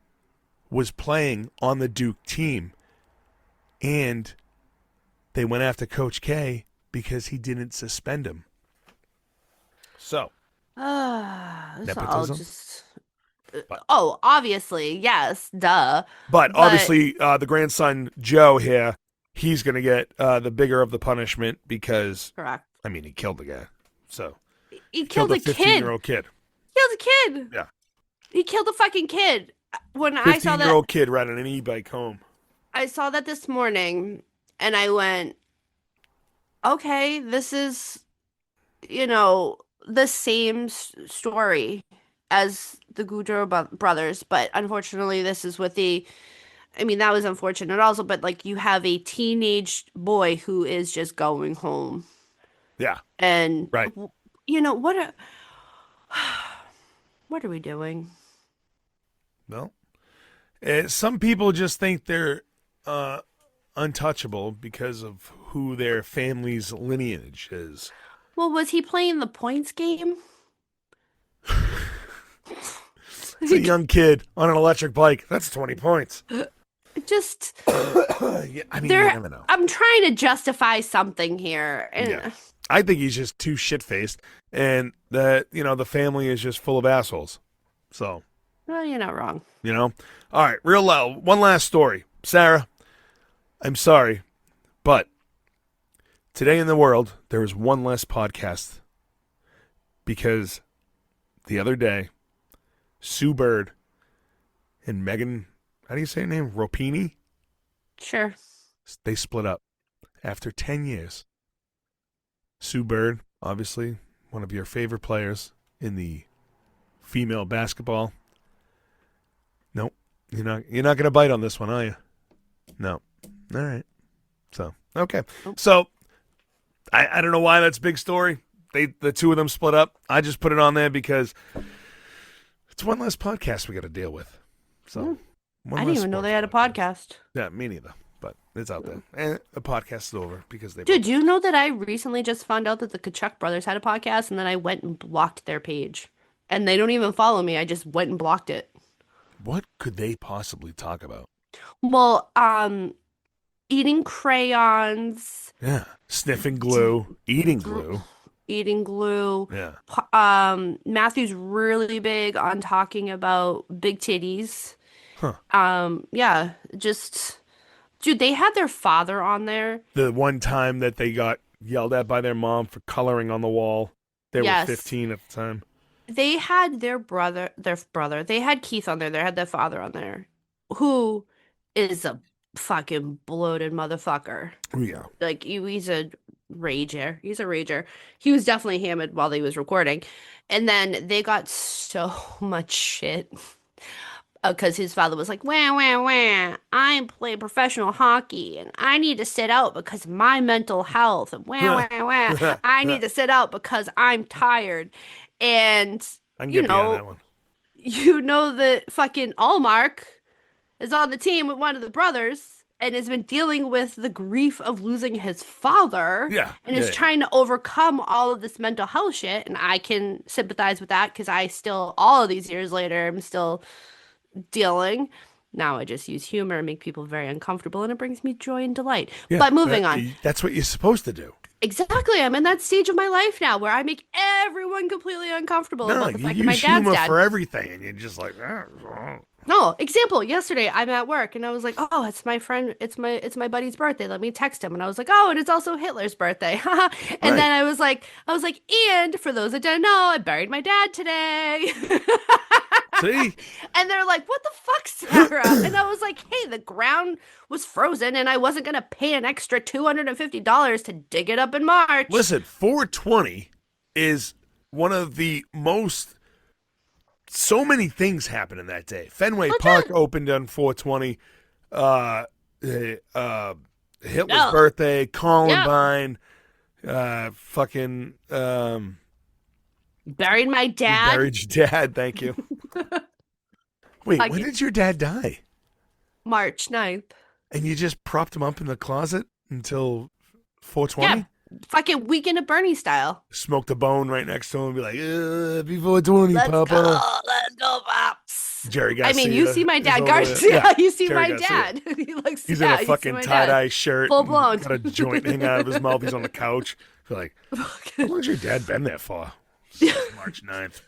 was playing on the Duke team. And they went after Coach K because he didn't suspend him. So, It's all nepotism. just But, oh, obviously, yes, duh. but But obviously, the grandson, Joe, here, he's going to get the bigger of the punishment because, correct. I mean, he killed the guy. So, He he killed killed a a kid. 15-year-old kid. Killed a kid. Yeah. He killed a fucking kid. When I saw 15-year-old that, kid riding an e-bike home. I saw that this morning, and I went, okay, this is, you know, the same story as the Goudreau brothers, but unfortunately, this is with the. I mean, that was unfortunate also, but like you have a teenage boy who is just going home, Yeah, and right. you know what are we doing? Well, some people just think they're uh, untouchable because of who their family's lineage is. Well, was he playing the points game? It's a young kid on an electric bike. That's 20 points. Just Yeah, I mean, you there. never know. I'm trying to justify something here, Yeah. and I think he's just too shit-faced, and that, the family is just full of assholes. So, well, you're not wrong. All right, real loud. One last story. Sarah, I'm sorry, but today in the world, there is one less podcast because the other day, Sue Bird and Megan, how do you say her name? Rapinoe? Sure. They split up after 10 years. Sue Bird, obviously, one of your favorite players in the female basketball. Nope. You're not going to bite on this one, are you? No. All right. So, okay. Nope. So, I don't know why that's a big story. The two of them split up. I just put it on there because it's one less podcast we got to deal with. So, one I less didn't even know they had a sports podcast. Yeah, me neither. But it's out there. And the podcast is over because they Dude, you know that I recently just found out that the Kachuk brothers had a podcast, and then I went and blocked their page. And they don't even follow me. I just went and blocked it. What could they possibly talk about? Well, eating crayons, Yeah. Sniffing glue, eating glue. eating glue. Yeah. Matthew's really big on talking about big titties. Huh. Yeah, just dude, they had their father on there. The one time that they got yelled at by their mom for coloring on the wall. They Yes. were 15 at the time. They had their brother. They had Keith on there. They had their father on there, who is a fucking bloated motherfucker. Oh, yeah. Like he's a rager. He's a rager. He was definitely hammered while he was recording. And then they got so much shit because his father was like, wah, wah, wah, I play professional hockey and I need to sit out because of my mental health. And wah, I wah, wah, I need to sit out because I'm tired. And, can you get behind know, that one. you know that fucking Allmark is on the team with one of the brothers and has been dealing with the grief of losing his father Yeah, and yeah, is yeah. trying to overcome all of this mental health shit. And I can sympathize with that because I still, all of these years later, I'm still dealing. Now I just use humor and make people very uncomfortable, and it brings me joy and delight. Yeah, But moving on. that's what you're supposed to do. Exactly. I'm in that stage of my life now where I make everyone completely uncomfortable No, about the you fact that my use dad's humor dead. for everything, and you're just like, "Ah." No, example, yesterday I'm at work and I was like, "Oh, it's my friend, it's my buddy's birthday. Let me text him." And I was like, "Oh, and it's also Hitler's birthday." And Right. then I was like, "And for those that don't know, I buried my dad today." See? And they're like, "What the fuck, Sarah?" And I was like, "Hey, the ground was frozen and I wasn't going to pay an extra $250 to dig it up in March." Listen, 420 is one of the most. So many things happened in that day. Fenway Park Legit. opened on 420. Uh, uh, Hitler's No. birthday, Yep. Columbine, fucking, Buried my you dad buried your dad. Thank you. Wait, when fucking did your dad die? March 9th. And you just propped him up in the closet until Yeah, 420? fucking Weekend at Bernie style. Smoked a bone right next to him and be like, happy 420, Let's Papa. go. Let's go, Pops. Jerry I mean, you see Garcia my is dad over there. Garcia. Yeah, You see Jerry my Garcia. dad. He looks, He's in a yeah, you see fucking my tie dad. dye shirt, Full and blown. got a joint hanging out of his mouth. He's on the couch. You're like, how long has your dad been there for? Since March 9th.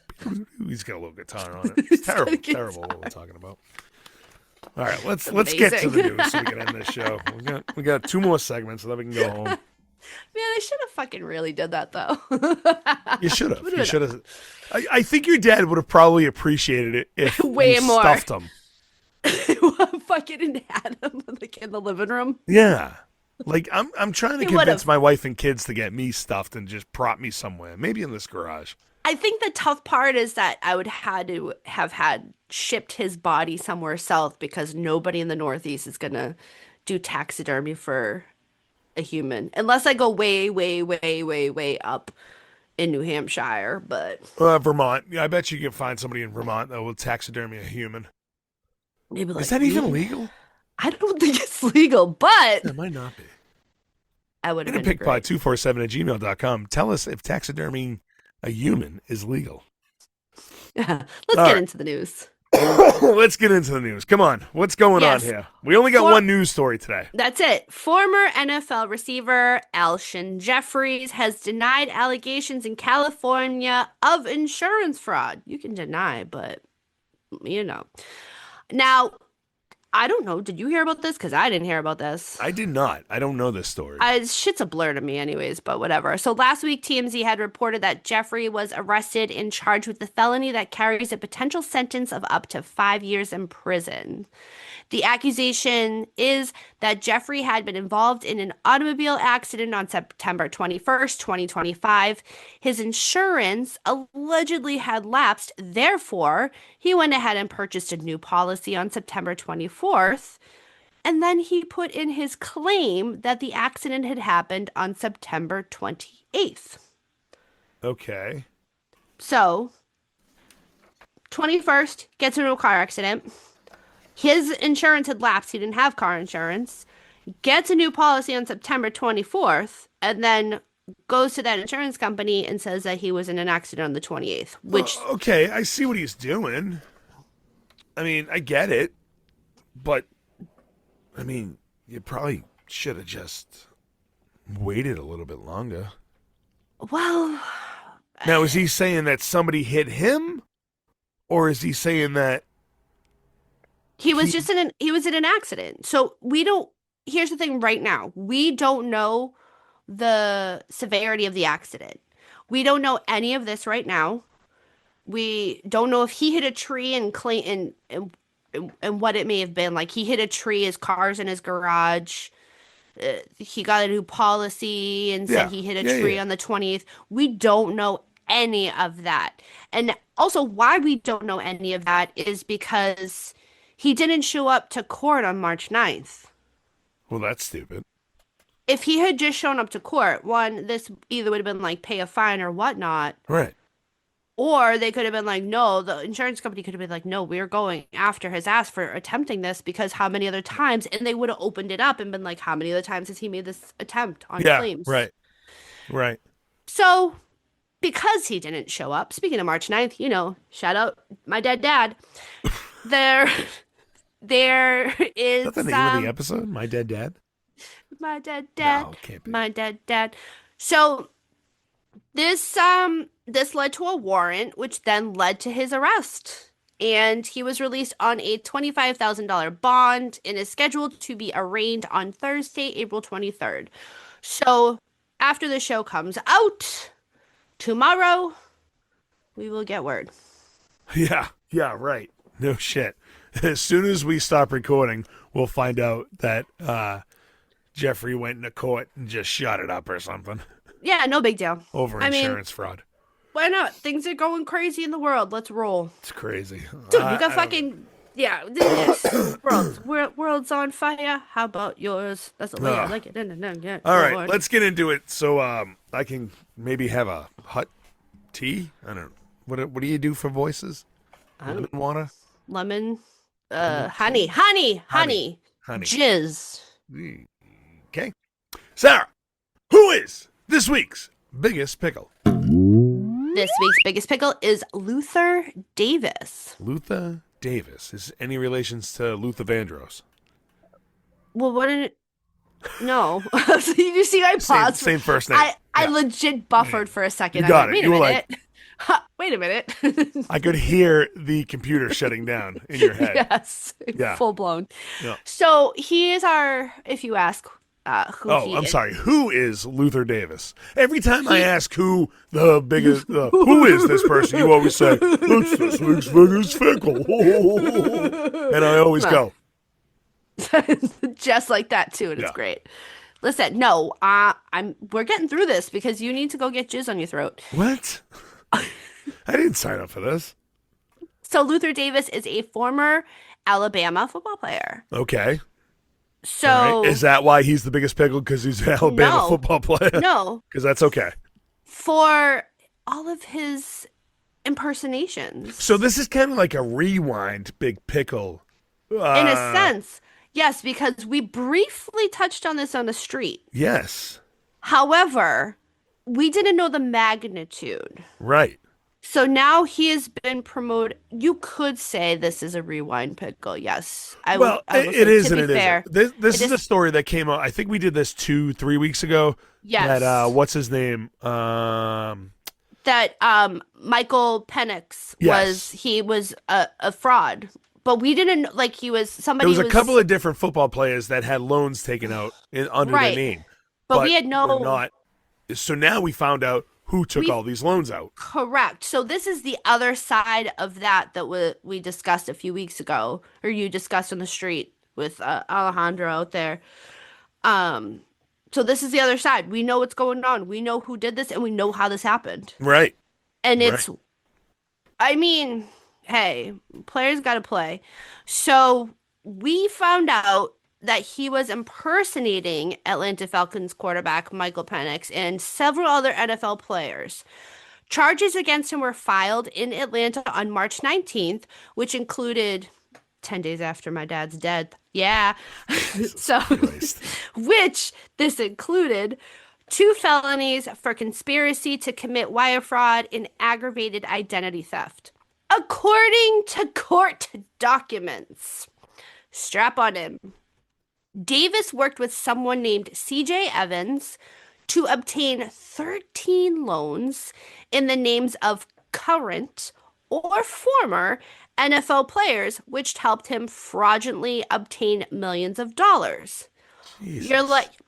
He's got a little guitar on it. It's He's got a terrible, guitar. terrible what we're talking about. All right, let's get to Amazing. the Man, news so we can end this show. We got two more segments so that we can go home. I should have fucking really did that though. You should have. Would You have should have. I think your dad would have probably appreciated it if been you way more. stuffed him. Fucking had him like in the living room. Yeah. Like I'm trying to He would convince have. my wife and kids to get me stuffed and just prop me somewhere, maybe in this garage. I think the tough part is that I would had to have had shipped his body somewhere south because nobody in the Northeast is gonna do taxidermy for a human unless I go way, way, way, way, way up in New Hampshire. But Vermont. Yeah, I bet you can find somebody in Vermont that will taxidermy a human. maybe Is like that even me. legal? I don't think it's legal, but It might not be. I would have been great. Pickpod247@gmail.com. Tell us if taxidermying a human is legal. Yeah. Let's All get right. into the news. Let's get into the news. Come on. What's going on Yes. here? We only got For one news story today. That's it. Former NFL receiver Alshon Jeffries has denied allegations in California of insurance fraud. You can deny, but you know. Now, I don't know. Did you hear about this? Because I didn't hear about this. I did not. I don't know this story. Shit's a blur to me, anyways, but whatever. So last week, TMZ had reported that Jeffrey was arrested and charged with the felony that carries a potential sentence of up to 5 years in prison. The accusation is that Jeffrey had been involved in an automobile accident on September 21st, 2025. His insurance allegedly had lapsed. Therefore, he went ahead and purchased a new policy on September 24th. And then he put in his claim that the accident had happened on September 28th. Okay. So, 21st, gets into a car accident. His insurance had lapsed. He didn't have car insurance. Gets a new policy on September 24th, and then goes to that insurance company and says that he was in an accident on the 28th, which Okay, I see what he's doing. I mean, I get it. But, I mean, you probably should have just waited a little bit longer. well, Now, is he saying that somebody hit him? Or is he saying that he was he. just he was in an accident. So we don't here's the thing right now. We don't know the severity of the accident. We don't know any of this right now. We don't know if he hit a tree in Clayton and what it may have been. Like he hit a tree, his car's in his garage. he got a new policy and said Yeah. he hit a Yeah. tree Yeah. on the 20th. We don't know any of that. And also, why we don't know any of that is because he didn't show up to court on March 9th. Well, that's stupid. If he had just shown up to court, one, this either would have been like pay a fine or whatnot, Right. or they could have been like, no, the insurance company could have been like, no, we're going after his ass for attempting this because how many other times? And they would have opened it up and been like, how many other times has he made this attempt on Yeah. claims? Right. Right. So, because he didn't show up, speaking of March 9th, shout out my dead dad. There, there Is is that the name of the episode? My Dead Dad? my dead dad, No, can't be. my dead dad. So this led to a warrant, which then led to his arrest. And he was released on a $25,000 bond and is scheduled to be arraigned on Thursday, April 23rd. So after the show comes out tomorrow, we will get word. Yeah. Yeah. Right. No shit. As soon as we stop recording, we'll find out that Jeffrey went into court and just shot it up or something Yeah, no big deal. over I mean, insurance fraud. why not? Things are going crazy in the world. Let's roll. It's crazy. Dude, we got fucking yeah. This world's on fire. How about yours? That's the way I like it. Yeah, All right, Lord. let's get into it. So I can maybe have a hot tea. I don't know. What do you do for voices? Lemon water? Lemon, honey, jizz. Okay. Sarah, who is this week's biggest pickle? This week's biggest pickle is Luther Davis. Luther Davis. Is any relations to Luther Vandross? Well, what did it? No. So you see, I paused. Same first name. I legit buffered for a second. You got I went, it. Wait You a were minute. Wait a minute. I could hear the computer shutting down in your head. Yes. Yeah. Full blown. Yeah. So he is our, if you ask who Oh, he I'm is. sorry. Who is Luther Davis? Every time I ask who the biggest, who is this person, you always say, it's this week's biggest pickle. And I always go, Just like that too, and it's Yeah. great. Listen, no, we're getting through this because you need to go get jizz on your throat. what? I didn't sign up for this. So Luther Davis is a former Alabama football player. Okay. So All right. Is that why he's the biggest pickle? Because he's an Alabama No. football player? no, Because that's okay. for all of his impersonations. So this is kind of like a rewind big pickle. In a sense, yes, because we briefly touched on this on the street. Yes. However, we didn't know the magnitude. Right. So now he has been promoted. You could say this is a rewind pickle. Yes. I will it say, is to and be it fair, isn't. This it is a story that came out. I think we did this 2-3 weeks ago. Yes. That what's his name? That Michael Penix Yes. he was a fraud. But we didn't like he was somebody There was a couple of different football players that had loans taken out under Right. their name, but we had were no not. So now we found out who took all these loans out. correct. So this is the other side of that we discussed a few weeks ago, or you discussed on the street with Alejandro out there. So this is the other side. We know what's going on. We know who did this, and we know how this happened. Right. And it's, I mean, hey, players got to play. So we found out that he was impersonating Atlanta Falcons quarterback Michael Penix and several other NFL players. Charges against him were filed in Atlanta on March 19th, which included 10 days after my dad's death. Yeah. So, which this included 2 felonies for conspiracy to commit wire fraud and aggravated identity theft. According to court documents, strap on him. Davis worked with someone named C.J. Evans to obtain 13 loans in the names of current or former NFL players, which helped him fraudulently obtain millions of dollars. Jesus.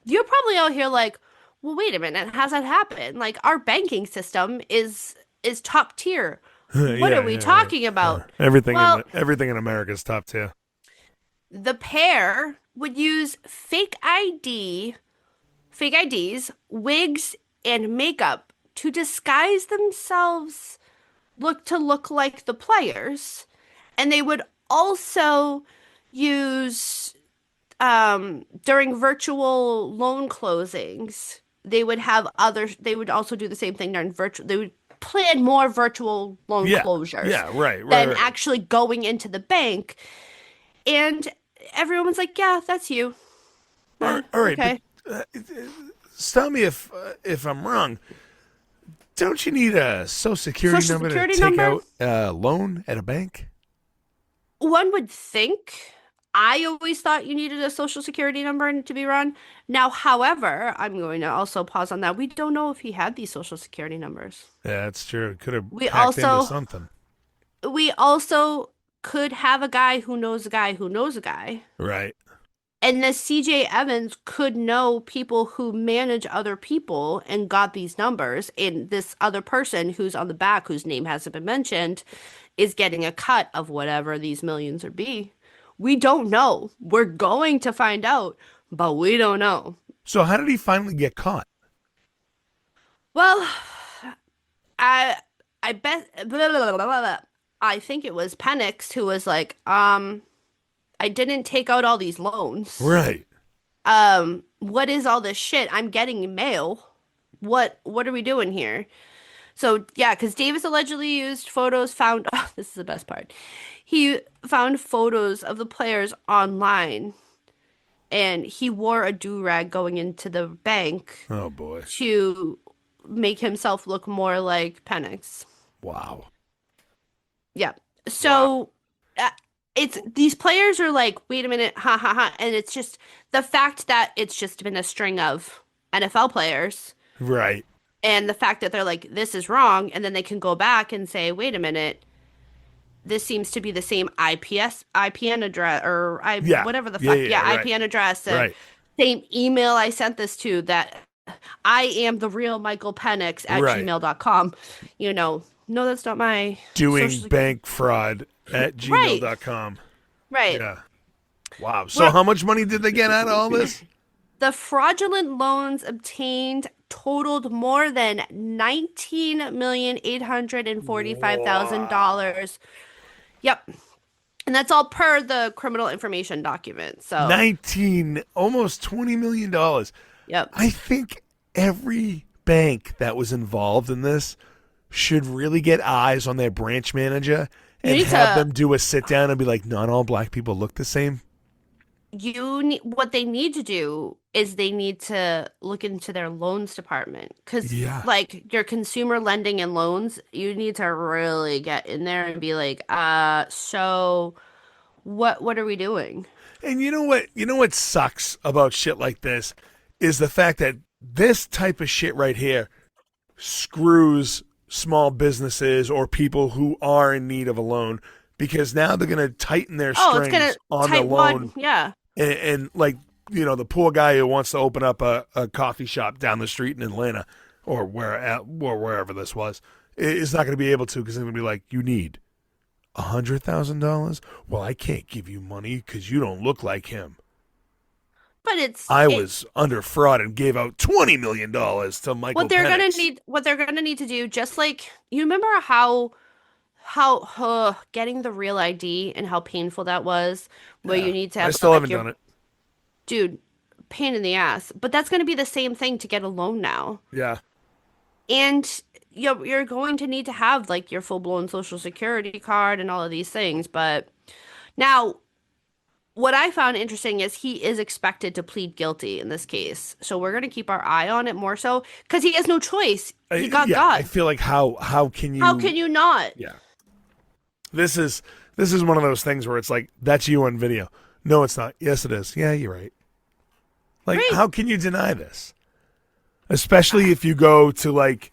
You're probably out here like, well, wait a minute, how's that happen? Like, our banking system is top tier. What are we talking about? Everything Well, everything in America is top tier. the pair would use fake IDs, wigs, and makeup to disguise themselves look like the players. And they would also use during virtual loan closings, they would also do the same thing during virtual they would plan more virtual loan Yeah. closures Yeah. Right. Right. than Right. actually going into the bank. And everyone was like, "Yeah, that's you." All right. But Okay. uh, tell me if I'm wrong. Don't you need a social security Social number to security take number? out a loan at a bank? One would think. I always thought you needed a social security number to be run. Now, however, I'm going to also pause on that. We don't know if he had these social security numbers. Yeah, that's true. Could have We hacked into also something. we also could have a guy who knows a guy who knows a guy. Right. And this CJ Evans could know people who manage other people and got these numbers. And this other person who's on the back, whose name hasn't been mentioned, is getting a cut of whatever these millions would be. We don't know. We're going to find out, but we don't know. So how did he finally get caught? Well, I I bet blah, blah, blah, blah, blah. I think it was Penix who was like, I didn't take out all these loans. Right. What is all this shit? I'm getting mail. What are we doing here? So yeah, because Davis allegedly used photos found. Oh, this is the best part. He found photos of the players online, and he wore a do-rag going into the bank Oh boy. to make himself look more like Penix. Wow. Yeah. Wow. So uh, it's these players are like, wait a minute, ha ha ha, and it's just the fact that it's just been a string of NFL players. Right. And the fact that they're like, this is wrong, and then they can go back and say, wait a minute, this seems to be the same IPN address, or Yeah. whatever the Yeah. fuck, Yeah. yeah, Yeah, right. IPN address, Right. same email I sent this to, that I am the real Michael Penix at Right. gmail.com. No, that's not my Doing social security. bank fraud at Right, gmail.com. right. Yeah. Wow. So Well, how much money did they get out of all this? the fraudulent loans obtained totaled more than $19,845,000. Wow. Yep. And that's all per the criminal information document. So, 19, almost $20 million. yep. I think every bank that was involved in this should really get eyes on their branch manager You and need have to them do a sit down and be like, not all black people look the same. what they need to do is they need to look into their loans department, because Yeah. like your consumer lending and loans, you need to really get in there and be like, so what are we doing? And you know what? You know what sucks about shit like this is the fact that this type of shit right here screws small businesses or people who are in need of a loan because now they're going to tighten their Oh, it's gonna strings on the type one, loan yeah. and like the poor guy who wants to open up a coffee shop down the street in Atlanta or wherever this was is not going to be able to because they're going to be like, you need $100,000. Well, I can't give you money because you don't look like him. But I was under fraud and gave out $20 million to Michael Penix. what they're gonna need to do, just like you remember how getting the real ID and how painful that was, where Yeah, you need to I have still like haven't your done it. dude, pain in the ass. But that's gonna be the same thing to get a loan now. Yeah, And you're going to need to have like your full-blown social security card and all of these things. But now what I found interesting is he is expected to plead guilty in this case. So we're going to keep our eye on it more so because he has no choice. He got yeah. I God. feel like how can How you? can you not? Yeah, this is one of those things where it's like that's you on video. No, it's not. Yes, it is. Yeah, you're right. Like, Right. how can you deny this? Especially if you go to like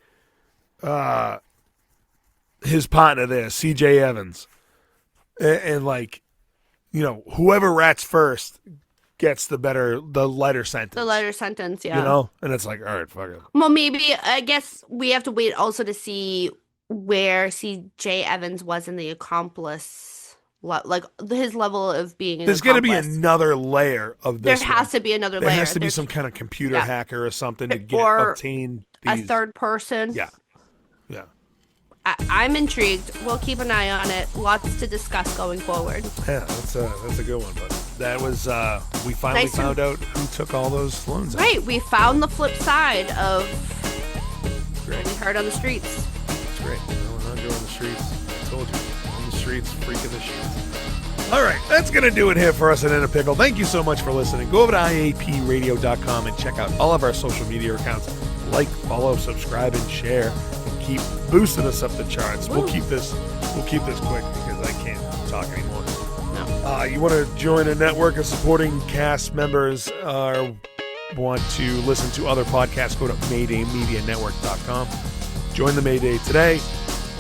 his partner there, CJ Evans, and like whoever rats first gets the lighter sentence. The letter sentence, yeah. And it's like, all right, fuck it. Well, maybe I guess we have to wait also to see where CJ Evans was in the accomplice. like his level of being an There's got to be accomplice. another layer of There this. has to be another There layer. has to be There's some kind of computer yeah. hacker or something to Or obtain a these. third person. Yeah, yeah. I'm intrigued. We'll keep an eye on it. Lots to discuss going forward. Yeah, that's a good one. But that was we finally Nice to- found out who took all those loans. out. Right, we found the flip side of Great. what we heard on the streets. It's great. No, we're not doing the streets. I told you. On the streets, freaking the sheets. All right, that's going to do it here for us at In a Pickle. Thank you so much for listening. Go over to iapradio.com and check out all of our social media accounts. Like, follow, subscribe, and share. And keep boosting us up the charts. We'll keep this quick because I can't talk anymore. No. You want to join a network of supporting cast members or want to listen to other podcasts, go to MaydayMediaNetwork.com. Join the Mayday today.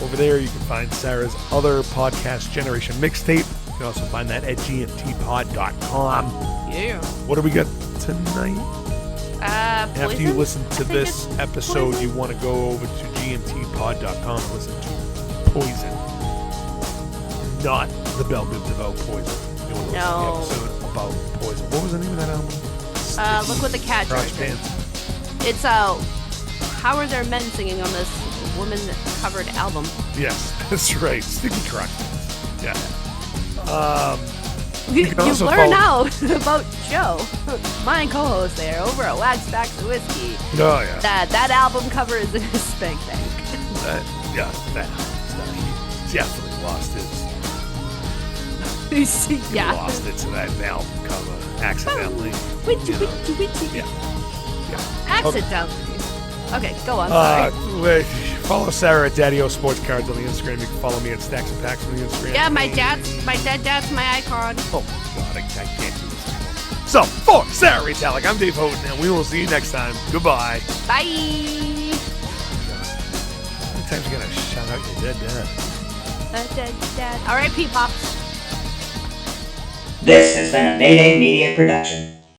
Over there, you can find Sarah's other podcast, Generation Mixtape. You can also find that at gmtpod.com. Yeah. What do we got tonight? After Poison? you listen to I think this it's episode, Poison. you want to go over to gmtpod.com and listen to Poison. Not the Belle Biv DeVoe Poison. You want to listen No. to the episode about Poison. What was the name of that album? Look what the cat Crouch did. Pants. It's how are there men singing on this woman-covered album? Yes, that's right. Sticky Crouch Pants. Yeah. You can also learn follow- out about Joe, my co-host there, over at Wax Stacks of Whiskey. Oh, yeah. That album cover is in his spank bank. He definitely lost He Yeah. lost it to that album cover accidentally. Witchy, You know. witchy, witchy. Yeah. Accidentally. Okay, go on. Sorry. Wait, follow Sarah at Daddy O Sports Cards on the Instagram. You can follow me at Stacks and Packs on the Instagram. Yeah, my dad's my icon. Oh, God, I can't do this anymore. So, for Sarah Retallick, I'm Dave Houghton, and we will see you next time. Goodbye. Bye. How many times you gotta shout out your dead dad? R.I.P. Pops. This has been a Mayday Media production.